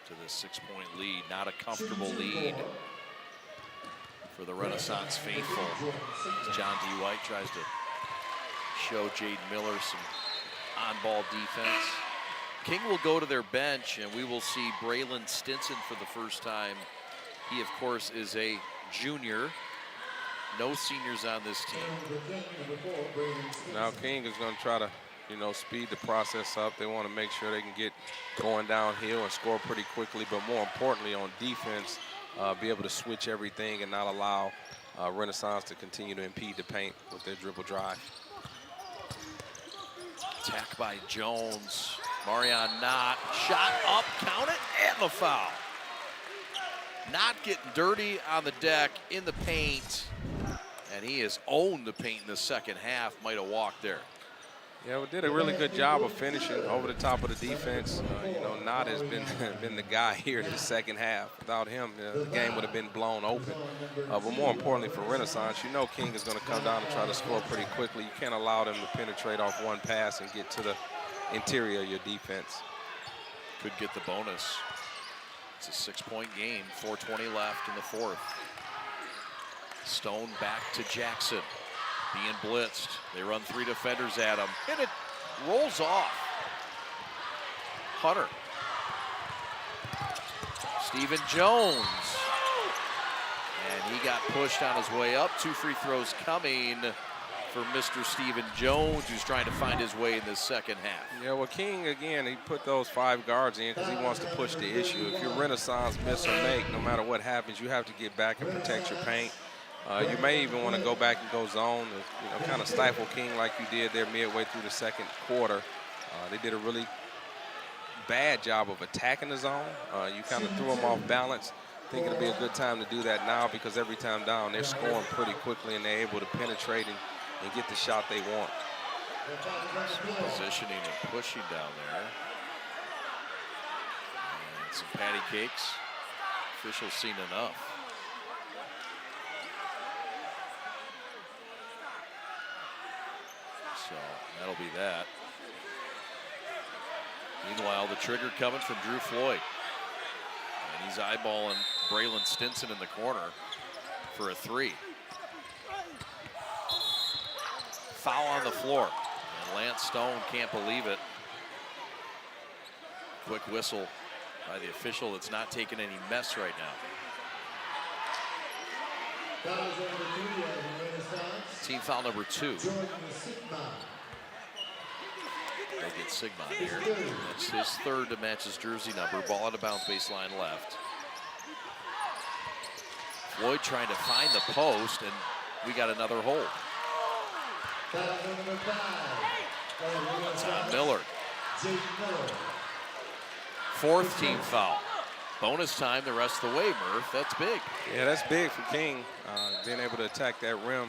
to this 6-point lead. Not a comfortable lead for the Renaissance faithful. As John D. White tries to show Jaden Miller some on-ball defense. King will go to their bench, and we will see Braylon Stinson for the first time. He, of course, is a junior. No seniors on this team. Now King is going to try to, you know, speed the process up. They want to make sure they can get going downhill and score pretty quickly, but more importantly on defense, be able to switch everything and not allow Renaissance to continue to impede the paint with their dribble drive. Attack by Jones. Marion Knott, shot up, count it, and the foul. Not getting dirty on the deck, in the paint, and he has owned the paint in the second half. Might have walked there. Yeah, we did a really good job of finishing over the top of the defense. You know, Knott has been the guy here in the second half. Without him, the game would have been blown open. But more importantly for Renaissance, you know King is going to come down and try to score pretty quickly. You can't allow them to penetrate off one pass and get to the interior of your defense. Could get the bonus. It's a 6-point game, 4:20 left in the fourth. Stone back to Jackson. Being blitzed. They run 3 defenders at him. And it rolls off. Hunter. Stephen Jones. And he got pushed on his way up. 2 free throws coming for Mr. Stephen Jones, who's trying to find his way in this second half. Yeah, well, King, again, he put those 5 guards in because he wants to push the issue. If you're Renaissance, miss or make, no matter what happens, you have to get back and protect your paint. You may even want to go back and go zone, you know, kind of stifle King like you did there midway through the second quarter. They did a really bad job of attacking the zone. You kind of threw them off balance. I think it'll be a good time to do that now because every time down, they're scoring pretty quickly and they're able to penetrate and get the shot they want. Some positioning and pushing down there. And some patty cakes. Officials seen enough. So that'll be that. Meanwhile, the trigger coming from Drew Floyd. And he's eyeballing Braylon Stinson in the corner for a 3. Foul on the floor. And Lance Stone can't believe it. Quick whistle by the official that's not taking any mess right now. Team foul number 2. They get Sigmund here. That's his 3rd to match his jersey number. Ball out of bounds, baseline left. Floyd trying to find the post, and we got another hold. It's on Miller. 4th team foul. Bonus time the rest of the way, Murph. That's big. Yeah, that's big for King, being able to attack that rim.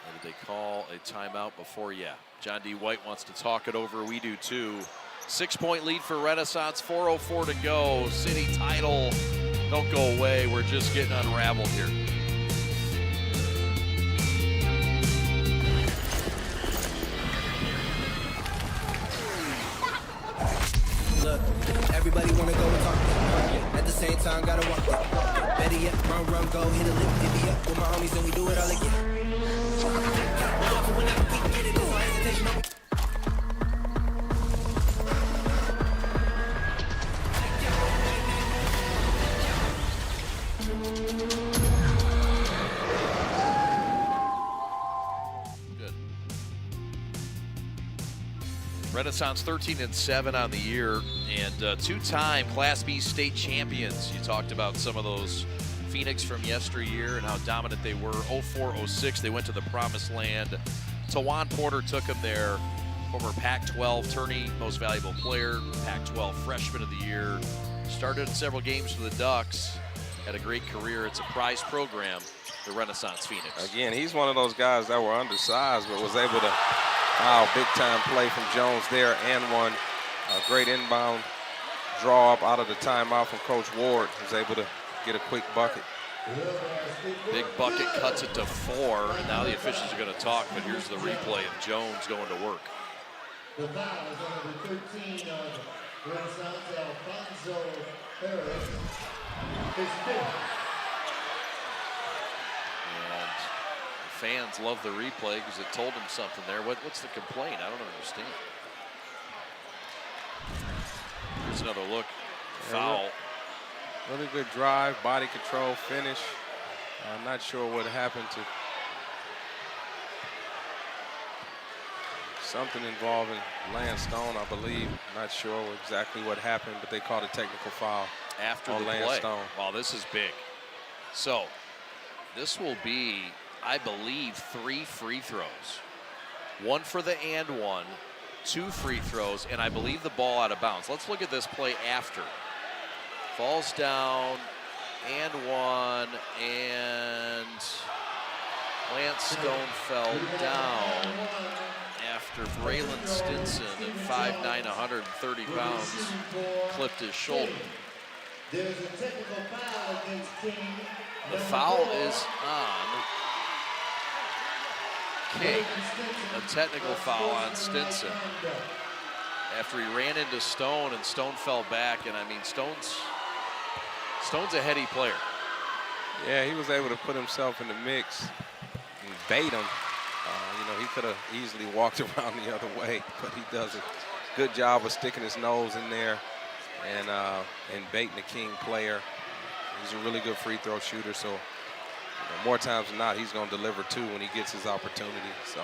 Or did they call a timeout before? Yeah. John D. White wants to talk it over. We do too. 6-point lead for Renaissance. 4:04 to go. City title. Don't go away. We're just getting unraveled here. Look, Everybody wanna go and talk. At the same time, gotta walk it. Better yet, run, go, hit a lick, divvy up with my homies, and we do it all again. Whenever we get it, there's no hesitation. Renaissance 13-7 on the year, and two-time Class B state champions. You talked about some of those Phoenix from yesteryear and how dominant they were. 04-06, they went to the promised land. Tawan Porter took them there. Former Pac-12 tourney, most valuable player, Pac-12 freshman of the year. Started several games for the Ducks. Had a great career. It's a prize program, the Renaissance Phoenix. Again, he's one of those guys that were undersized but was able to big-time play from Jones there, and one great inbound draw up out of the timeout from Coach Ward. Was able to get a quick bucket. Big bucket cuts it to 4, and now the officials are going to talk, but here's the replay of Jones going to work. The foul is on number 13 of Renaissance, Alfonso Harris. His fifth. And fans love the replay because it told them something there. What's the complaint? I don't understand. Here's another look. Foul. Really good drive, body control, finish. I'm not sure what happened to something involving Lance Stone, I believe. Not sure exactly what happened, but they called a technical foul after on the Lance play. Stone. Wow, this is big. So this will be, I believe, 3 free throws. 1 for the and 1, 2 free throws, and I believe the ball out of bounds. Let's look at this play after. Falls down, and 1, and Lance Stone fell down after Braylon Stinson at 5'9", 130 pounds, clipped his shoulder. There's a technical foul against King. The foul is on King. A technical foul on Stinson after he ran into Stone, and Stone fell back. And I mean, Stone's a heady player. Yeah, he was able to put himself in the mix and bait him. You know, he could have easily walked around the other way, but he does a good job of sticking his nose in there and baiting the King player. He's a really good free throw shooter, so more times than not, he's going to deliver 2 when he gets his opportunity. So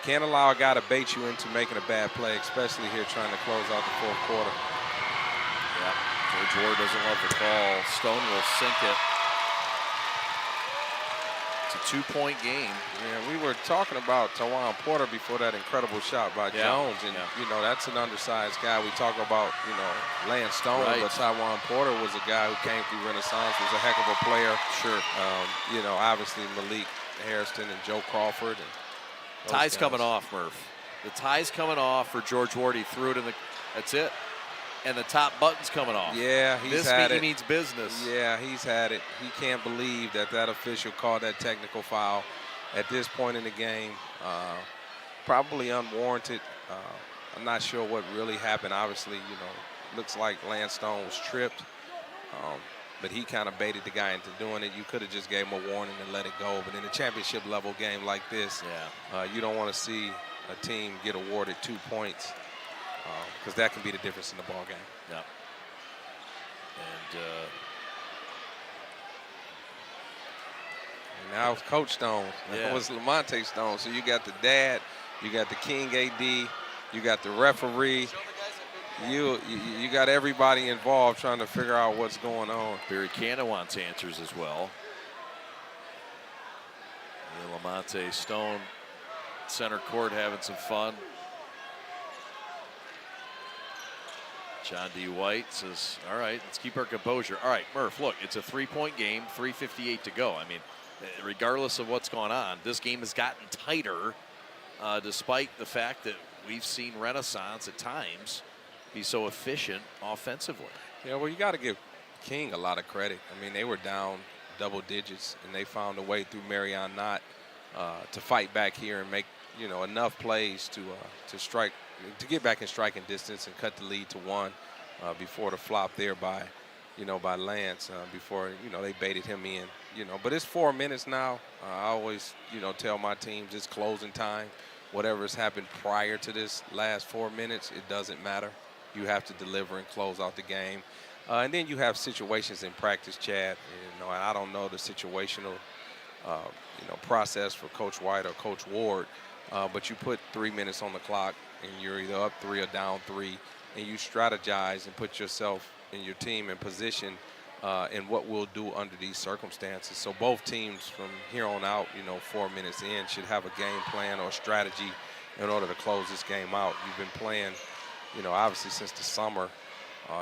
can't allow a guy to bait you into making a bad play, especially here trying to close out the 4th quarter. Yeah, George Ward doesn't love the call. Stone will sink it. It's a 2-point game. Yeah, we were talking about Tawan Porter before that incredible shot by Jones, and you know, that's an undersized guy. We talk about, you know, Lance Stone, but Tawan Porter was a guy who came through Renaissance, was a heck of a player. Sure. You know, obviously Malik Hairston and Joe Crawford. And tie's coming off, Murph. The tie's coming off for George Ward. He threw it in the. That's it. And the top button's coming off. Yeah, he's had it. This means business. Yeah, he's had it. He can't believe that official called that technical foul at this point in the game. Probably unwarranted. I'm not sure what really happened. Obviously, you know, looks like Lance Stone was tripped. But he kind of baited the guy into doing it. You could have just gave him a warning and let it go. But in a championship level game like this, you don't want to see a team get awarded 2 points. Because that can be the difference in the ball game. Yeah. And now it's Coach Stone. That was Lamonte Stone. So you got the dad, you got the King AD, you got the referee. You got everybody involved trying to figure out what's going on. Barry Canna wants answers as well. And Lamonte Stone, center court, having some fun. John D. White says, all right, let's keep our composure. All right, Murph, look, it's a 3-point game, 3:58 to go. I mean, regardless of what's going on, this game has gotten tighter despite the fact that we've seen Renaissance at times be so efficient offensively. Yeah, well, you got to give King a lot of credit. I mean, they were down double digits, and they found a way through Marion Knott to fight back here and make, you know, enough plays to strike, to get back in striking distance and cut the lead to 1. before the flop there by Lance, before, they baited him in, But it's 4 minutes now. I always, tell my teams it's closing time. Whatever has happened prior to this last 4 minutes, it doesn't matter. You have to deliver and close out the game. And then you have situations in practice, Chad. And I don't know the situational, process for Coach White or Coach Ward, but you put 3 minutes on the clock, and you're either up 3 or down 3, and you strategize and put yourself and your team in position in what we'll do under these circumstances. So both teams from here on out, 4 minutes in, should have a game plan or strategy in order to close this game out. You've been playing, obviously since the summer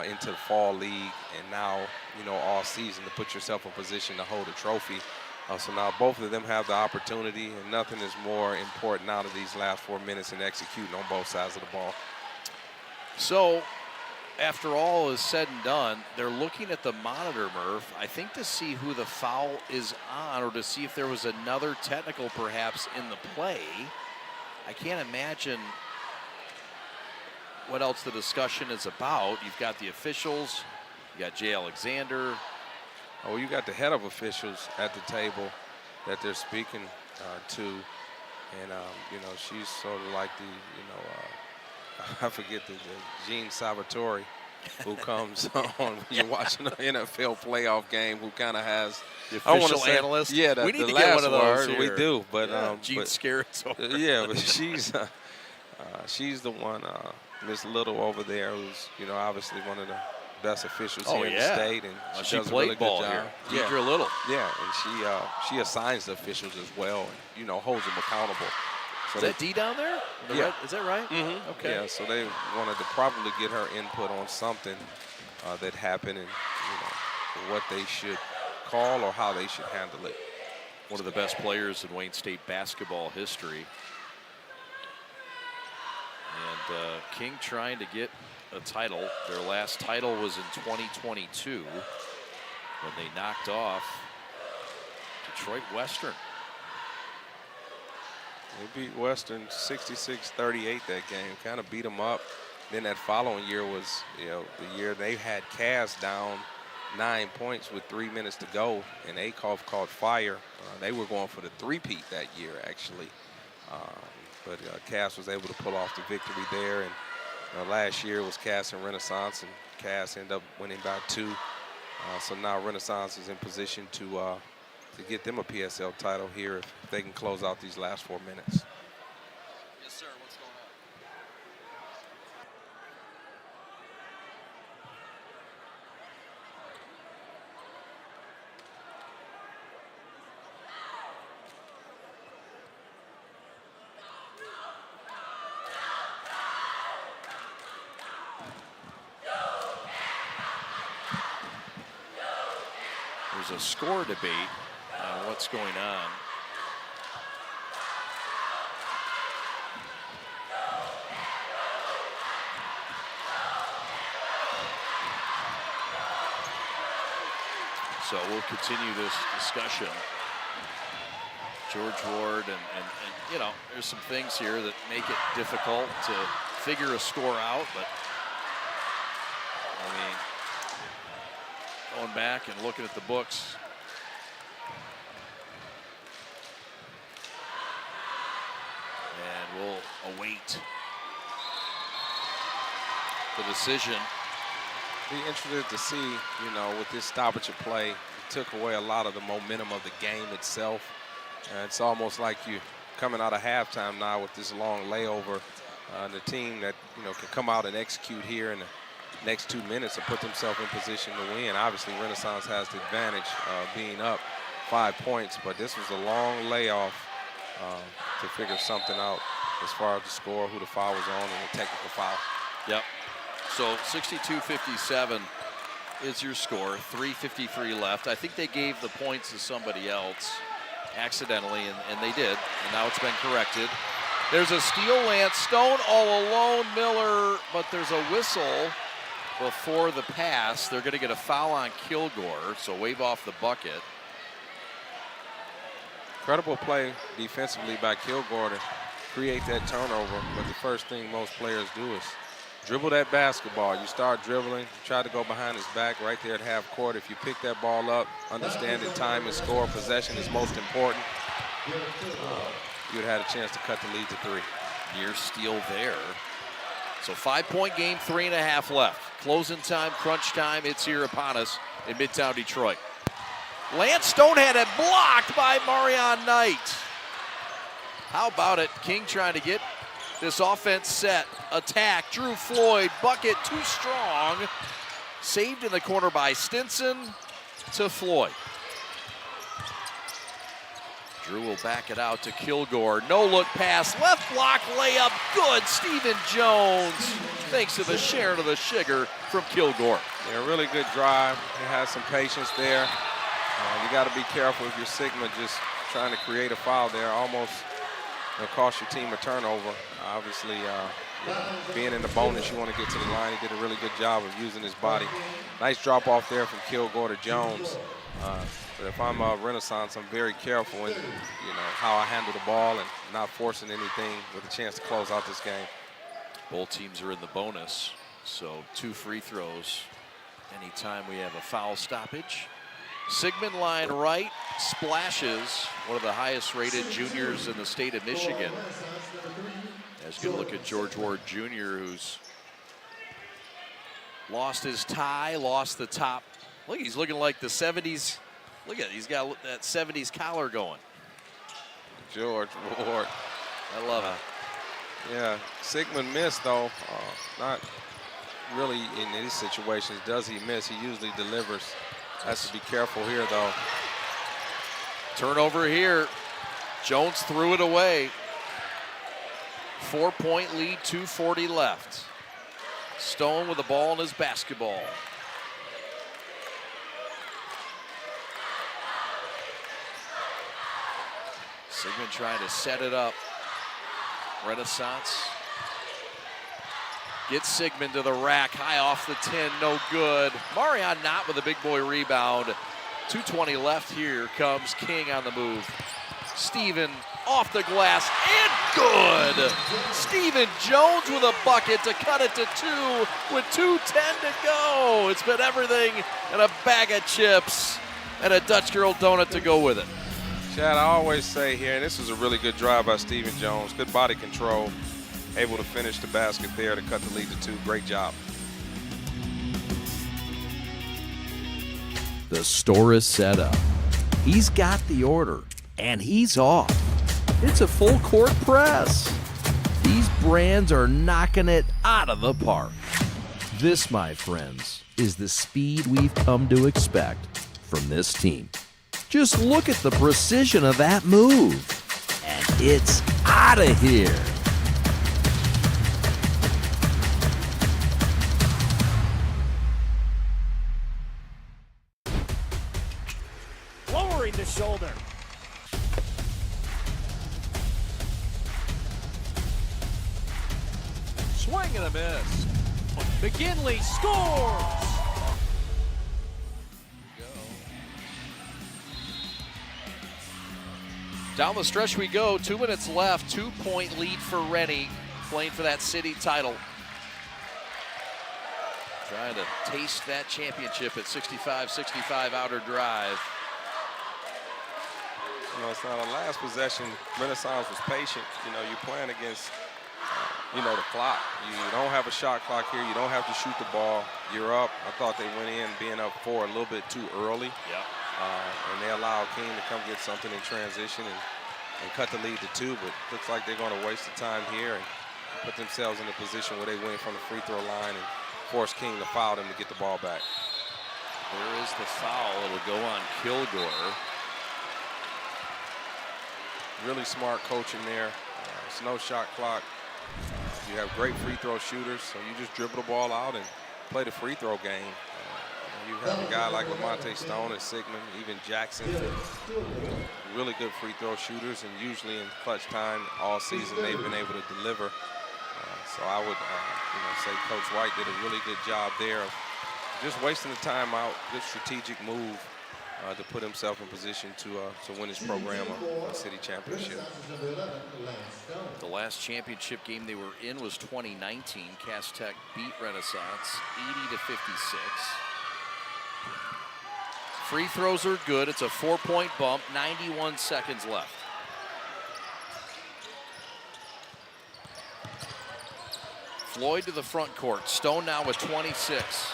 into the fall league, and now, all season to put yourself in position to hold a trophy. So now both of them have the opportunity, and nothing is more important out of these last 4 minutes than executing on both sides of the ball. So after all is said and done, they're looking at the monitor, Murph, I think to see who the foul is on, or to see if there was another technical perhaps in the play. I can't imagine what else the discussion is about. You've got the officials, you got Jay Alexander. Oh, you got the head of officials at the table that they're speaking to, and she's sort of like the, I forget the Gene Salvatore, who comes on when you're watching an NFL playoff game, who kind of has the official analyst. Yeah, we need to get one of those here. We do, but Gene Scarizzo. Yeah, but she's the one, Miss Little over there, who's obviously one of the best officials here in the state, and she does a really good job. Here. Deidre Little. Yeah, and she assigns the officials as well, and holds them accountable. So is that D down there? Yeah. Is that right? Mm-hmm. Okay. Yeah, so they wanted to probably get her input on something that happened, and what they should call or how they should handle it. One of the best players in Wayne State basketball history. And King trying to get a title. Their last title was in 2022 when they knocked off Detroit Western. They beat Western 66-38 that game, kind of beat them up. Then that following year was, the year they had Cass down 9 points with 3 minutes to go, and Akoff caught fire. They were going for the three-peat that year, actually. But Cass was able to pull off the victory there. And last year was Cass and Renaissance, and Cass ended up winning by 2. So now Renaissance is in position to get them a PSL title here if they can close out these last 4 minutes. Yes, sir. What's going on? There's a score debate on what's going on. So we'll continue this discussion. George Ward and there's some things here that make it difficult to figure a score out, but I mean, going back and looking at the books, and we'll await the decision. Be interested to see, with this stoppage of play, it took away a lot of the momentum of the game itself. It's almost like you coming out of halftime now with this long layover. The team that, can come out and execute here in the next 2 minutes and put themselves in position to win. Obviously, Renaissance has the advantage being up 5 points, but this was a long layoff to figure something out as far as the score, who the foul was on, and the technical foul. Yep. So 62-57 is your score. 3:53 left. I think they gave the points to somebody else accidentally, and they did. And now it's been corrected. There's a steal, Lance Stone all alone, Miller, but there's a whistle before the pass. They're going to get a foul on Kilgore, so wave off the bucket. Incredible play defensively by Kilgore to create that turnover, but the first thing most players do is Dribble that basketball. You start dribbling, try to go behind his back right there at half court. If you pick that ball up, understand that time and score, possession is most important. You'd had a chance to cut the lead to 3. Near steal there. So 5-point game, 3.5 left. Closing time, crunch time, it's here upon us in Midtown Detroit. Lance Stone had it blocked by Marion Knight. How about it? King trying to get this offense set. Attack, Drew Floyd, bucket too strong. Saved in the corner by Stinson to Floyd. Drew will back it out to Kilgore. No look pass, left block layup, good. Stephen Jones, thanks to the share to the sugar from Kilgore. Yeah, really good drive. He has some patience there. You got to be careful if you're Sigma just trying to create a foul there. Almost cost your team a turnover. Obviously, being in the bonus, you want to get to the line. He did a really good job of using his body. Nice drop off there from Kilgore to Jones. But if I'm a Renaissance, I'm very careful in how I handle the ball and not forcing anything with a chance to close out this game. Both teams are in the bonus, so 2 free throws anytime we have a foul stoppage. Sigmund line right, splashes, one of the highest rated juniors in the state of Michigan. As you can look at George Ward Jr., who's lost his tie, lost the top. Look, he's looking like the 70s. Look at it, he's got that 70s collar going. George Ward. I love it. Yeah, Sigmund missed though. Not really in these situations does he miss. He usually delivers. Has to be careful here though. Turnover here. Jones threw it away. 4-point lead, 2:40 left. Stone with the ball in his basketball. Sigmund trying to set it up. Renaissance gets Sigmund to the rack, high off the 10, no good. Marion Knott with a big boy rebound. 2:20 left. Here comes King on the move. Steven off the glass and good. Stephen Jones with a bucket to cut it to 2 with 2:10 to go. It's been everything and a bag of chips and a Dutch Girl donut to go with it. Chad, I always say here, and this was a really good drive by Stephen Jones. Good body control, able to finish the basket there to cut the lead to 2. Great job. The store is set up. He's got the order, and he's off. It's a full court press. These brands are knocking it out of the park. This, my friends, is the speed we've come to expect from this team. Just look at the precision of that move. And it's out of here. Lowering the shoulder. Swing and a miss. McGinley scores. Down the stretch we go, 2 minutes left, 2-point lead for Rennie, playing for that city title. Trying to taste that championship at 65-65 outer drive. It's not a last possession. Renaissance was patient. You're playing against, the clock. You don't have a shot clock here. You don't have to shoot the ball. You're up. I thought they went in being up 4 a little bit too early. Yeah. And they allowed King to come get something in transition and cut the lead to 2, but looks like they're going to waste the time here and put themselves in a position where they win from the free throw line and force King to foul them to get the ball back. There is the foul. It'll go on Kilgore. Really smart coaching there. It's no shot clock. You have great free throw shooters, so you just dribble the ball out and play the free throw game. You have a guy like Lamonte Stone and Sigmund, even Jackson, really good free throw shooters, and usually in clutch time all season they've been able to deliver. So I would say Coach White did a really good job there of just wasting the time out, good strategic move, to put himself in position to win his program a city championship. The last championship game they were in was 2019. Cass Tech beat Renaissance 80-56. Free throws are good. It's a 4-point bump, 91 seconds left. Floyd to the front court. Stone now with 26.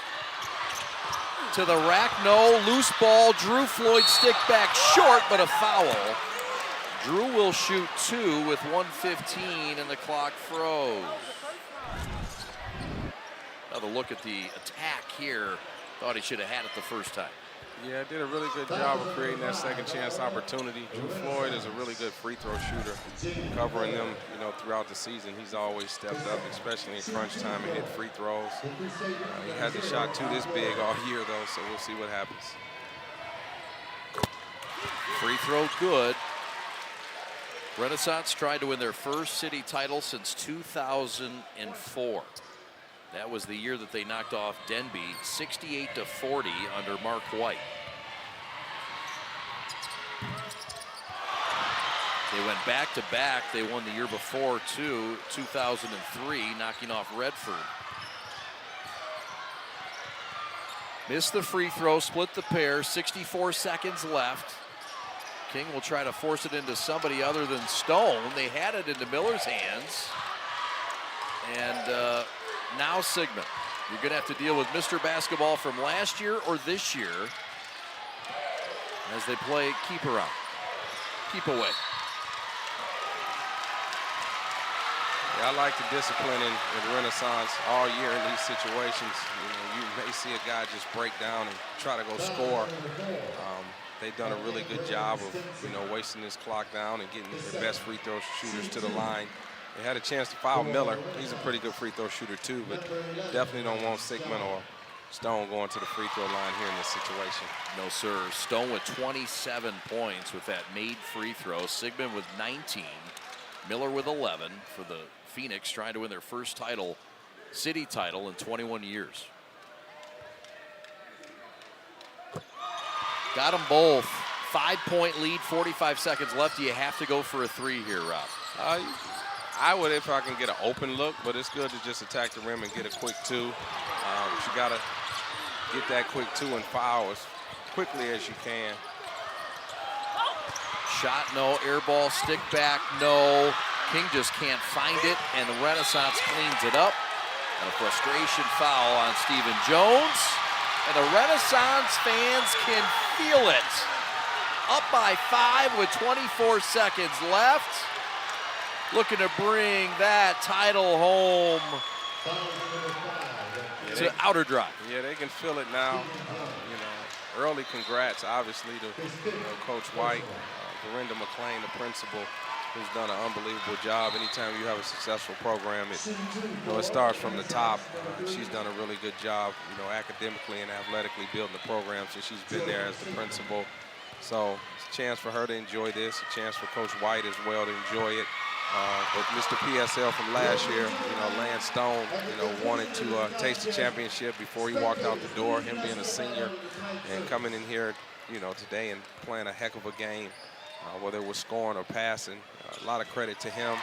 To the rack, no. Loose ball. Drew Floyd stick back short, but a foul. Drew will shoot 2 with 1:15 and the clock froze. Another look at the attack here. Thought he should have had it the first time. Yeah, did a really good job of creating that second chance opportunity. Drew Floyd is a really good free throw shooter, covering them, throughout the season. He's always stepped up, especially in crunch time and hit free throws. He hasn't shot 2 this big all year though, so we'll see what happens. Free throw good. Renaissance tried to win their first city title since 2004. That was the year that they knocked off Denby 68-40 under Mark White. They went back-to-back. They won the year before, too, 2003, knocking off Redford. Missed the free throw, split the pair, 64 seconds left. King will try to force it into somebody other than Stone. They had it into Miller's hands. And now Sigmund. You're going to have to deal with Mr. Basketball from last year or this year as they play keep around, keep away. Yeah, I like the discipline in Renaissance all year in these situations. You may see a guy just break down and try to go score. They've done a really good job of, wasting this clock down and getting their best free throw shooters to the line. They had a chance to foul Miller. He's a pretty good free throw shooter too, but definitely don't want Sigmund or Stone going to the free throw line here in this situation. No, sir. Stone with 27 points with that made free throw. Sigmund with 19. Miller with 11 for the Phoenix, trying to win their first title, city title, in 21 years. Got them both. 5-point lead, 45 seconds left. Do you have to go for a 3 here, Rob? I would if I can get an open look, but it's good to just attack the rim and get a quick 2. You got to get that quick 2 and foul as quickly as you can. Shot, no. Air ball, stick back, no. King just can't find it, and Renaissance cleans it up. And a frustration foul on Stephen Jones. And the Renaissance fans can feel it. Up by 5 with 24 seconds left. Looking to bring that title home to Outer Drive. Yeah, they can feel it now. Early congrats, obviously, to Coach White, Dorinda McClain, the principal, who's done an unbelievable job. Anytime you have a successful program, it starts from the top. She's done a really good job, academically and athletically building the program since she's been there as the principal. So it's a chance for her to enjoy this, a chance for Coach White as well to enjoy it. But Mr. PSL from last year, Lance Stone, wanted to taste the championship before he walked out the door, him being a senior and coming in here, today and playing a heck of a game, whether it was scoring or passing. A lot of credit to him.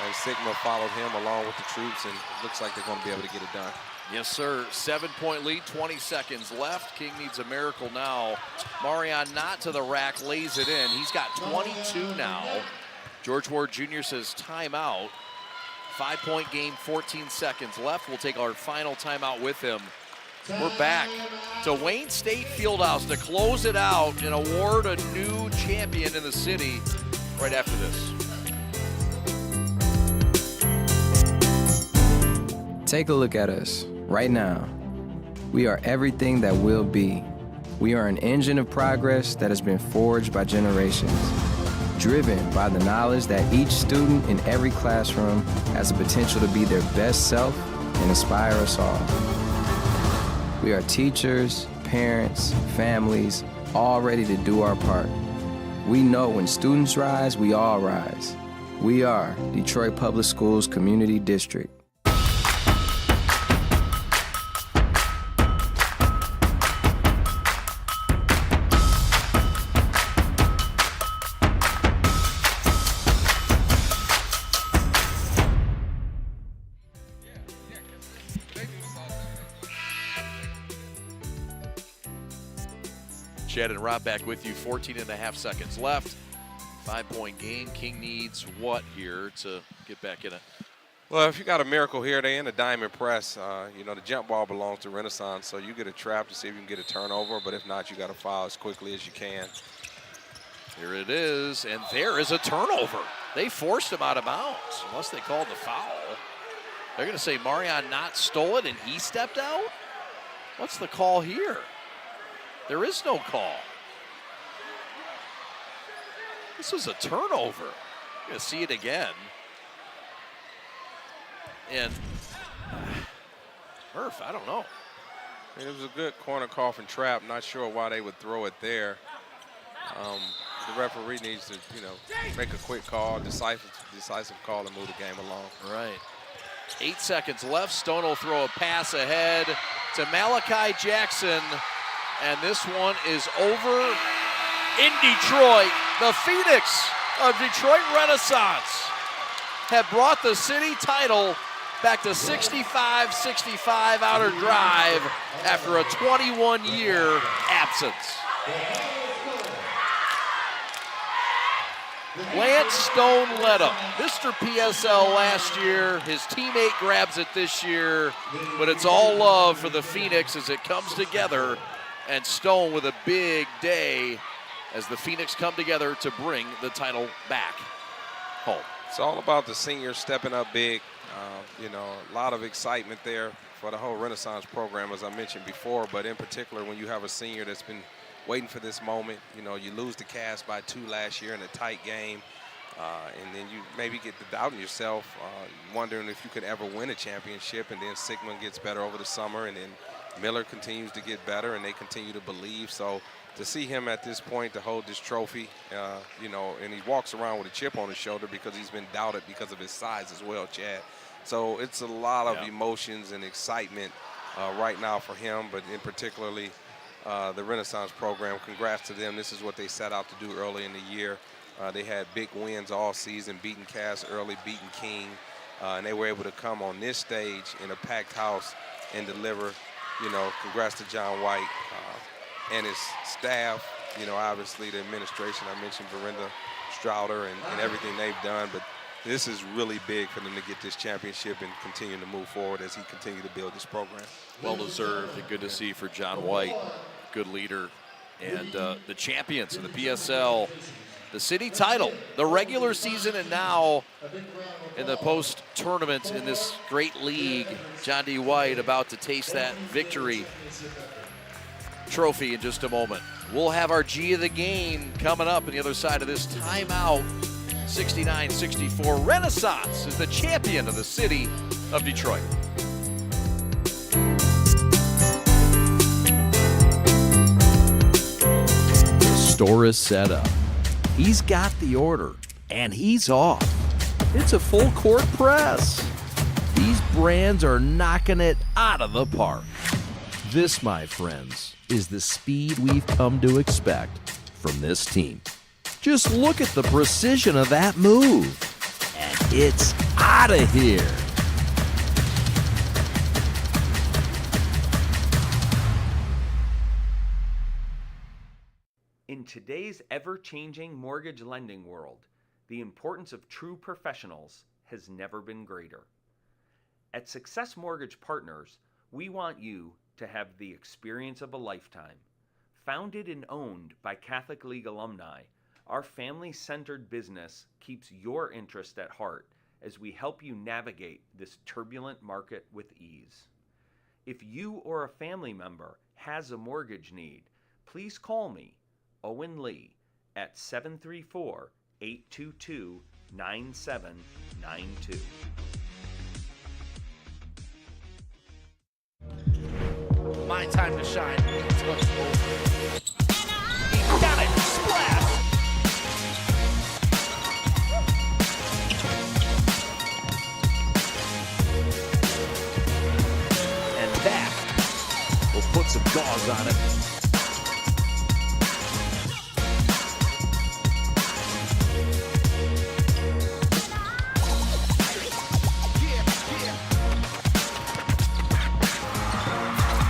And Sigma followed him along with the troops, and it looks like they're going to be able to get it done. Yes, sir. 7-point lead, 20 seconds left. King needs a miracle now. Marion not to the rack, lays it in. He's got 22 now. George Ward Jr. says timeout. 5-point game, 14 seconds left. We'll take our final timeout with him. We're back to Wayne State Fieldhouse to close it out and award a new champion in the city right after this. Take a look at us right now. We are everything that will be. We are an engine of progress that has been forged by generations, driven by the knowledge that each student in every classroom has the potential to be their best self and inspire us all. We are teachers, parents, families, all ready to do our part. We know when students rise, we all rise. We are Detroit Public Schools Community District. Chad and Rob back with you. 14.5 seconds left. 5-point game. King needs what here to get back in it? Well, if you got a miracle here, they in a diamond press. You know, the jump ball belongs to Renaissance, so you get a trap to see if you can get a turnover, but if not, you got to foul as quickly as you can. Here it is, and there is a turnover. They forced him out of bounds, unless they called the foul. They're going to say Marion Knott stole it and he stepped out? What's the call here? There is no call. This was a turnover. You're going to see it again. And Murph, I don't know. It was a good corner cough and trap. Not sure why they would throw it there. The referee needs to, you know, make a quick call, decisive call, and move the game along. Right. 8 seconds left. Stone will throw a pass ahead to Malachi Jackson, and this one is over in Detroit. The Phoenix of Detroit Renaissance have brought the city title back to 65-65 Outer Drive after a 21-year absence. Lance Stone led him. Mr. PSL last year. His teammate grabs it this year, but it's all love for the Phoenix as it comes together, and Stone with a big day as the Phoenix come together to bring the title back home. It's all about the seniors stepping up big. You know, a lot of excitement there for the whole Renaissance program, as I mentioned before, but in particular when you have a senior that's been waiting for this moment. You know, you lose the Cavs by 2 last year in a tight game, and then you maybe get to doubting yourself, wondering if you could ever win a championship, and then Sigmund gets better over the summer, and then Miller continues to get better, and they continue to believe. So to see him at this point to hold this trophy, you know, and he walks around with a chip on his shoulder because he's been doubted because of his size as well, Chad. So it's a lot of emotions and excitement right now for him, but in particularly the Renaissance program. Congrats to them. This is what they set out to do early in the year. They had big wins all season, beating Cass early, beating King, and they were able to come on this stage in a packed house and deliver. You know, congrats to John White and his staff. You know, obviously the administration. I mentioned Verinda Strouder and everything they've done, but this is really big for them to get this championship and continue to move forward as he continues to build this program. Well deserved and good to see for John White, good leader, and the champions of the PSL, the city title, the regular season, and now in the post-tournament in this great league. John D. White about to taste that victory trophy in just a moment. We'll have our G of the game coming up on the other side of this timeout. 69-64, Renaissance is the champion of the city of Detroit. The store is set up. He's got the order, and he's off. It's a full court press. These brands are knocking it out of the park. This, my friends, is the speed we've come to expect from this team. Just look at the precision of that move, and it's out of here. In today's ever-changing mortgage lending world, the importance of true professionals has never been greater. At Success Mortgage Partners, we want you to have the experience of a lifetime. Founded and owned by Catholic League alumni, our family-centered business keeps your interest at heart as we help you navigate this turbulent market with ease. If you or a family member has a mortgage need, please call me, Owen Lee, at 734-822-9792. My time to shine. He took over. He got it. Splash. And that will put some gauze on it.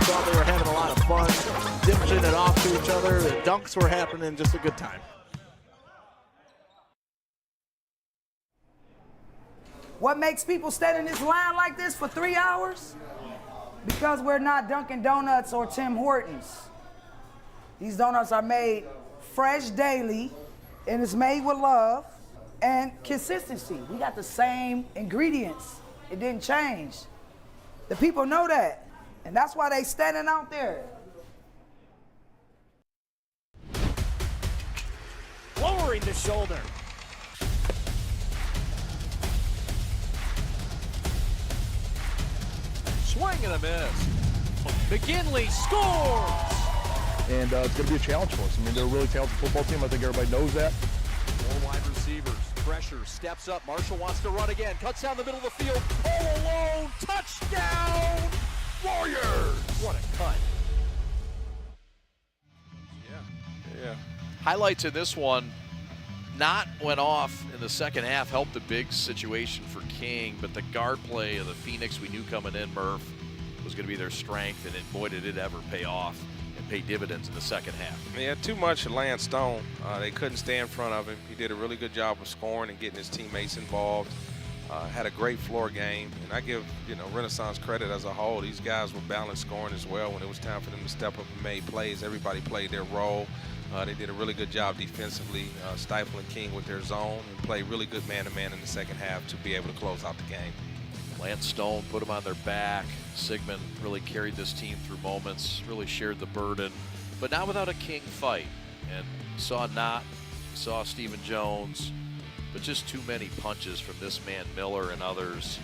Thought they were having a lot of fun, Dishing it off to each other. The dunks were happening. Just a good time. What makes people stand in this line like this for 3 hours? Because we're not Dunkin' Donuts or Tim Hortons. These donuts are made fresh daily, and it's made with love and consistency. We got the same ingredients. It didn't change. The people know that, and that's why they standing out there. Lowering the shoulder. Swing and a miss. McKinley scores! And it's going to be a challenge for us. I mean, they're a really talented football team. I think everybody knows that. 4 wide receivers. Pressure. Steps up. Marshall wants to run again. Cuts down the middle of the field. All alone. Touchdown! Warriors! What a cut. Yeah. Highlights in this one. Not went off in the second half. Helped the big situation for King. But the guard play of the Phoenix we knew coming in, Murph, was going to be their strength. And boy, did it ever pay off. Pay dividends in the second half. Yeah, too much of Lance Stone. They couldn't stay in front of him. He did a really good job of scoring and getting his teammates involved. Had a great floor game, and I give Renaissance credit as a whole. These guys were balanced scoring as well. When it was time for them to step up and make plays, everybody played their role. They did a really good job defensively, stifling King with their zone, and played really good man-to-man in the second half to be able to close out the game. Lance Stone put them on their back. Sigmund really carried this team through moments, really shared the burden, but not without a King fight. And saw Stephen Jones, but just too many punches from this man Miller and others.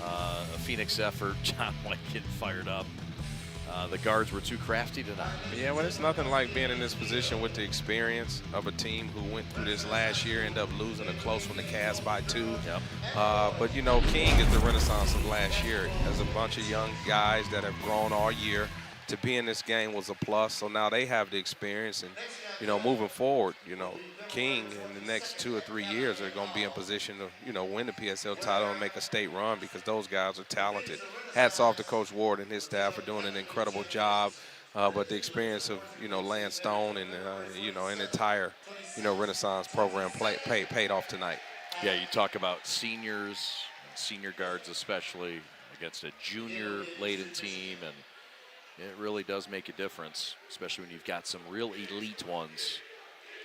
A Phoenix effort, John White getting fired up. The guards were too crafty tonight. Yeah, well, it's nothing like being in this position with the experience of a team who went through this last year, ended up losing a close one to Cavs by 2. Yep. But, King is the renaissance of last year. Has a bunch of young guys that have grown all year. To be in this game was a plus, so now they have the experience. And, moving forward, King in the next 2 or 3 years are going to be in position to, win the PSL title and make a state run because those guys are talented. Hats off to Coach Ward and his staff for doing an incredible job. But the experience of, Lance Stone and, an entire, Renaissance program paid off tonight. Yeah, you talk about seniors, senior guards especially, against a junior-laden team, and it really does make a difference, especially when you've got some real elite ones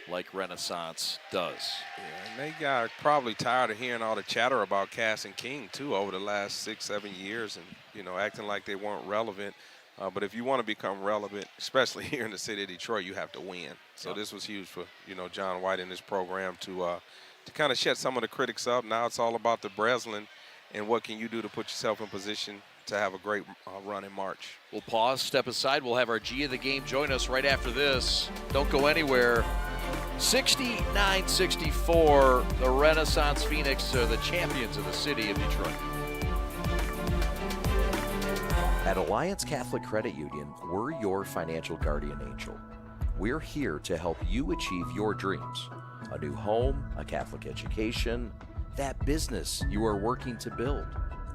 like Renaissance does. Yeah, and they got probably tired of hearing all the chatter about Cass and King, too, over the last 6-7 years and, acting like they weren't relevant. But if you want to become relevant, especially here in the city of Detroit, you have to win. So this was huge for, John White and his program to kind of shut some of the critics up. Now it's all about the Breslin and what can you do to put yourself in position to have a great run in March. We'll pause, step aside. We'll have our G of the game join us right after this. Don't go anywhere. 69-64, the Renaissance Phoenix are the champions of the city of Detroit. At Alliance Catholic Credit Union, we're your financial guardian angel. We're here to help you achieve your dreams. A new home, a Catholic education, that business you are working to build.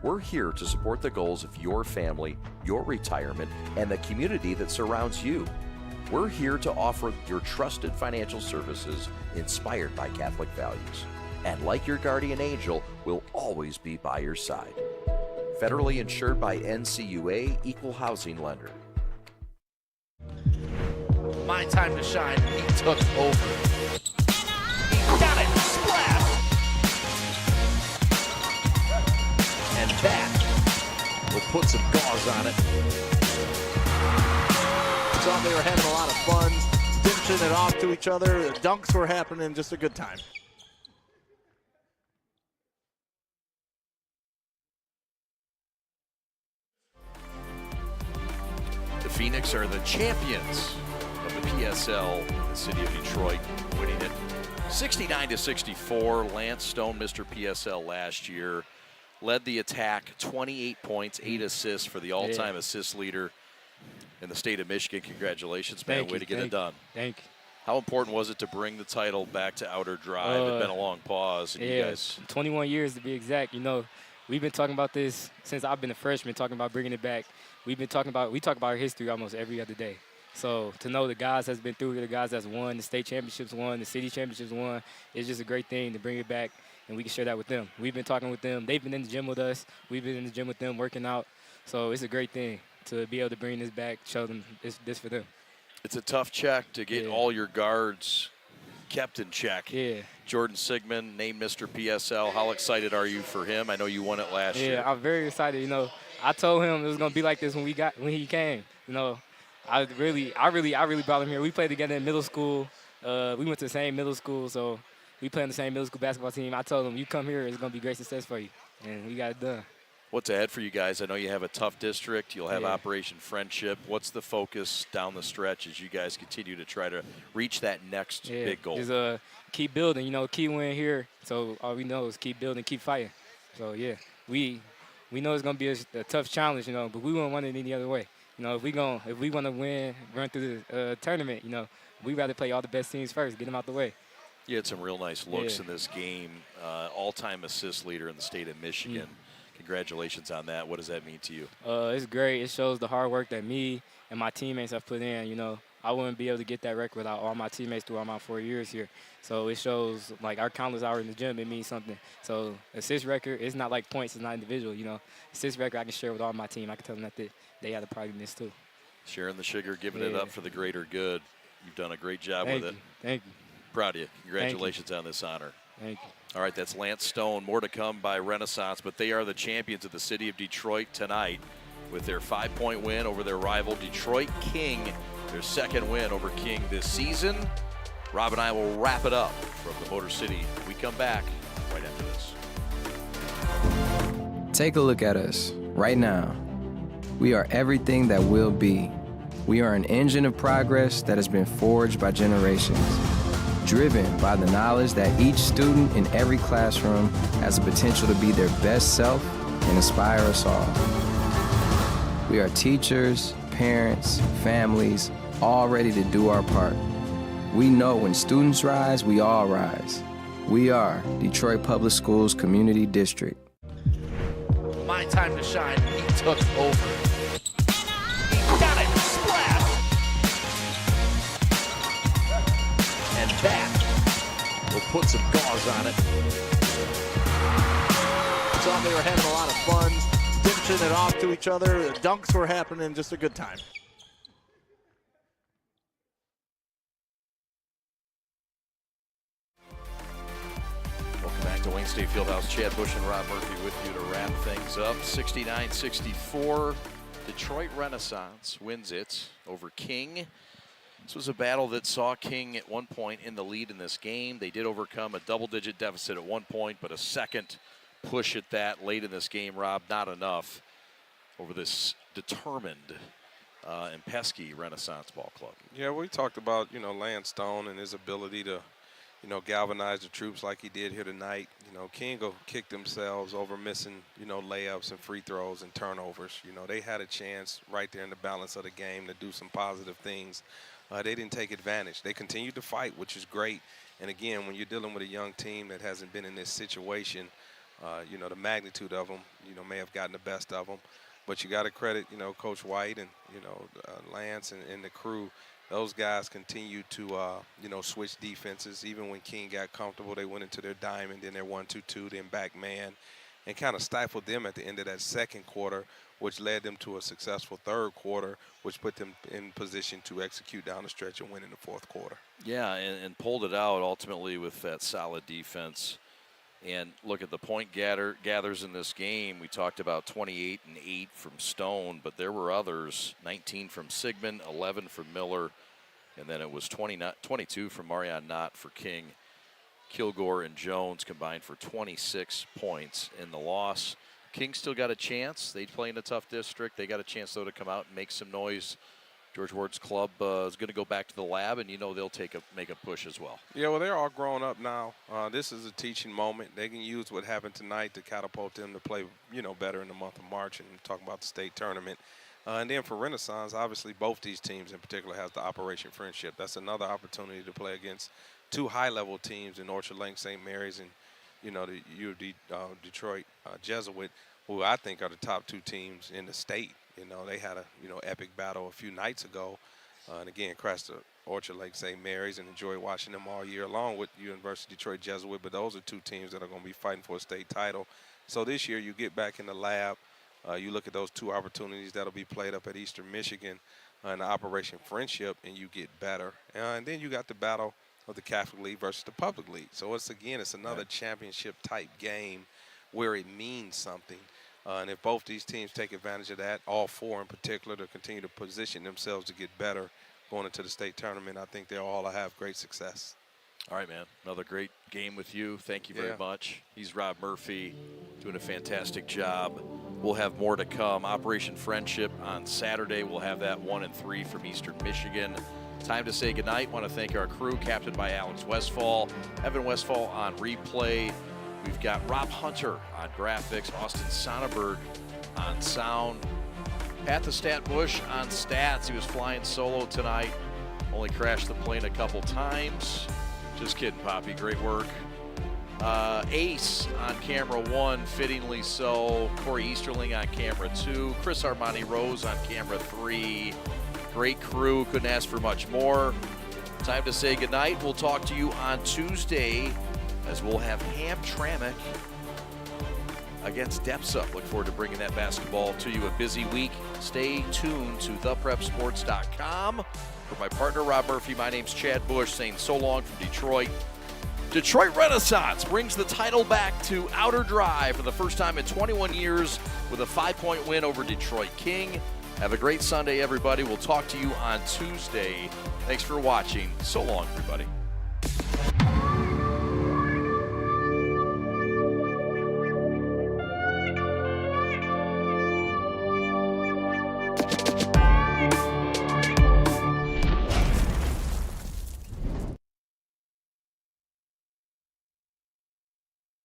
We're here to support the goals of your family, your retirement, and the community that surrounds you. We're here to offer your trusted financial services inspired by Catholic values. And like your guardian angel, we'll always be by your side. Federally insured by NCUA, Equal Housing Lender. My time to shine. He took over. He got it. Splash. And that will put some gauze on it. Thought they were having a lot of fun, dishing it off to each other. The dunks were happening. Just a good time. The Phoenix are the champions of the PSL, the city of Detroit, winning it 69-64. Lance Stone, Mr. PSL last year, led the attack, 28 points, 8 assists for the all-time assist leader in the state of Michigan. Congratulations, man. Way to get it done. Thank you. How important was it to bring the title back to Outer Drive? It'd been a long pause. And you guys 21 years to be exact. We've been talking about this since I've been a freshman, talking about bringing it back. We talk about our history almost every other day. So to know the guys that's been through here, the guys that's won, the state championships won, the city championships won, it's just a great thing to bring it back, and we can share that with them. We've been talking with them. They've been in the gym with us. We've been in the gym with them working out. So it's a great thing to be able to bring this back, show them this for them. It's a tough check to get all your guards kept in check. Yeah. Jordan Sigmund named Mr. PSL. How excited are you for him? I know you won it last year. Yeah, I'm very excited. You know, I told him it was gonna be like this when he came. You know, I really brought him here. We played together in middle school. We went to the same middle school, so we played on the same middle school basketball team. I told him, you come here, it's gonna be great success for you, and we got it done. What's ahead for you guys? I know you have a tough district. You'll have Operation Friendship. What's the focus down the stretch as you guys continue to try to reach that next big goal? Just keep building. You know, key win here. So all we know is keep building, keep fighting. So yeah, we know it's gonna be a tough challenge. You know, but we wouldn't want it any other way. You know, if we want to win, run through the tournament, you know, we rather play all the best teams first, get them out the way. You had some real nice looks in this game. All-time assist leader in the state of Michigan. Congratulations on that. What does that mean to you? It's great. It shows the hard work that me and my teammates have put in. You know, I wouldn't be able to get that record without all my teammates throughout my 4 years here. So it shows, like, our countless hours in the gym, it means something. So assist record, it's not like points, it's not individual, you know. Assist record I can share with all my team. I can tell them that they have the pride in this too. Sharing the sugar, giving it up for the greater good. You've done a great job with it. Thank you. Proud of you. Congratulations on this honor. Thank you. All right, that's Lance Stone. More to come by Renaissance, but they are the champions of the city of Detroit tonight with their 5-point win over their rival Detroit King, their second win over King this season. Rob and I will wrap it up from the Motor City. We come back right after this. Take a look at us right now. We are everything that will be. We are an engine of progress that has been forged by generations, driven by the knowledge that each student in every classroom has the potential to be their best self and inspire us all. We are teachers, parents, families, all ready to do our part. We know when students rise, we all rise. We are Detroit Public Schools Community District. My time to shine. He took over. He got it. Splash. And that will put some gauze on it. Thought they were having a lot of fun, dishing it off to each other. The dunks were happening, just a good time. Welcome back to Wayne State Fieldhouse. Chad Bush and Rob Murphy with you to wrap things up. 69-64. Detroit Renaissance wins it over King. This was a battle that saw King at one point in the lead in this game. They did overcome a double-digit deficit at one point, but a second push at that late in this game, Rob, not enough over this determined and pesky Renaissance Ball Club. Yeah, we talked about, you know, Lance Stone and his ability to, you know, galvanize the troops like he did here tonight. You know, King kicked themselves over missing, you know, layups and free throws and turnovers. You know, they had a chance right there in the balance of the game to do some positive things. They didn't take advantage. They continued to fight, which is great. And again, when you're dealing with a young team that hasn't been in this situation, you know, the magnitude of them, you know, may have gotten the best of them. But you got to credit, you know, Coach White and, you know, Lance and the crew. Those guys continue to, you know, switch defenses. Even when King got comfortable, they went into their diamond, then their 1-2-2, then back man, and kind of stifled them at the end of that second quarter, which led them to a successful third quarter, which put them in position to execute down the stretch and win in the fourth quarter. Yeah, and pulled it out ultimately with that solid defense. And look at the point gathers in this game. We talked about 28 and 8 from Stone, but there were others, 19 from Sigmund, 11 from Miller, and then it was 22 from Marion Knott for King. Kilgore and Jones combined for 26 points in the loss. King still got a chance. They play in a tough district. They got a chance, though, to come out and make some noise. George Ward's club is going to go back to the lab, and you know they'll make a push as well. Yeah, well, they're all grown up now. This is a teaching moment. They can use what happened tonight to catapult them to play, you know, better in the month of March, and talking about the state tournament. And then for Renaissance, obviously both these teams in particular has the Operation Friendship. That's another opportunity to play against two high-level teams in Orchard Lake, St. Mary's, and, you know, the U of Detroit Jesuit, who I think are the top two teams in the state. You know, they had a, you know, epic battle a few nights ago. And again, crashed the Orchard Lake St. Mary's and enjoy watching them all year long with University of Detroit Jesuit. But those are two teams that are going to be fighting for a state title. So this year you get back in the lab. You look at those two opportunities that'll be played up at Eastern Michigan and the Operation Friendship, and you get better. And then you got the battle of the Catholic League versus the Public League. So it's another championship-type game where it means something. And if both these teams take advantage of that, all four in particular, to continue to position themselves to get better going into the state tournament, I think they'll all have great success. All right, man. Another great game with you. Thank you very much. He's Rob Murphy, doing a fantastic job. We'll have more to come. Operation Friendship on Saturday. We'll have that 1 and 3 from Eastern Michigan. Time to say goodnight. Want to thank our crew, captained by Alex Westfall, Evan Westfall on replay. We've got Rob Hunter on graphics, Austin Sonnenberg on sound, Pat the Stat Bush on stats. He was flying solo tonight. Only crashed the plane a couple times. Just kidding, Poppy. Great work. Ace on camera 1, fittingly so. Corey Easterling on camera 2. Chris Armani Rose on camera 3. Great crew. Couldn't ask for much more. Time to say goodnight. We'll talk to you on Tuesday as we'll have Hamtramck against Depsup. Look forward to bringing that basketball to you. A busy week. Stay tuned to theprepsports.com. For my partner, Rob Murphy, my name's Chad Bush, saying so long from Detroit. Detroit Renaissance brings the title back to Outer Drive for the first time in 21 years with a 5-point win over Detroit King. Have a great Sunday, everybody. We'll talk to you on Tuesday. Thanks for watching. So long, everybody.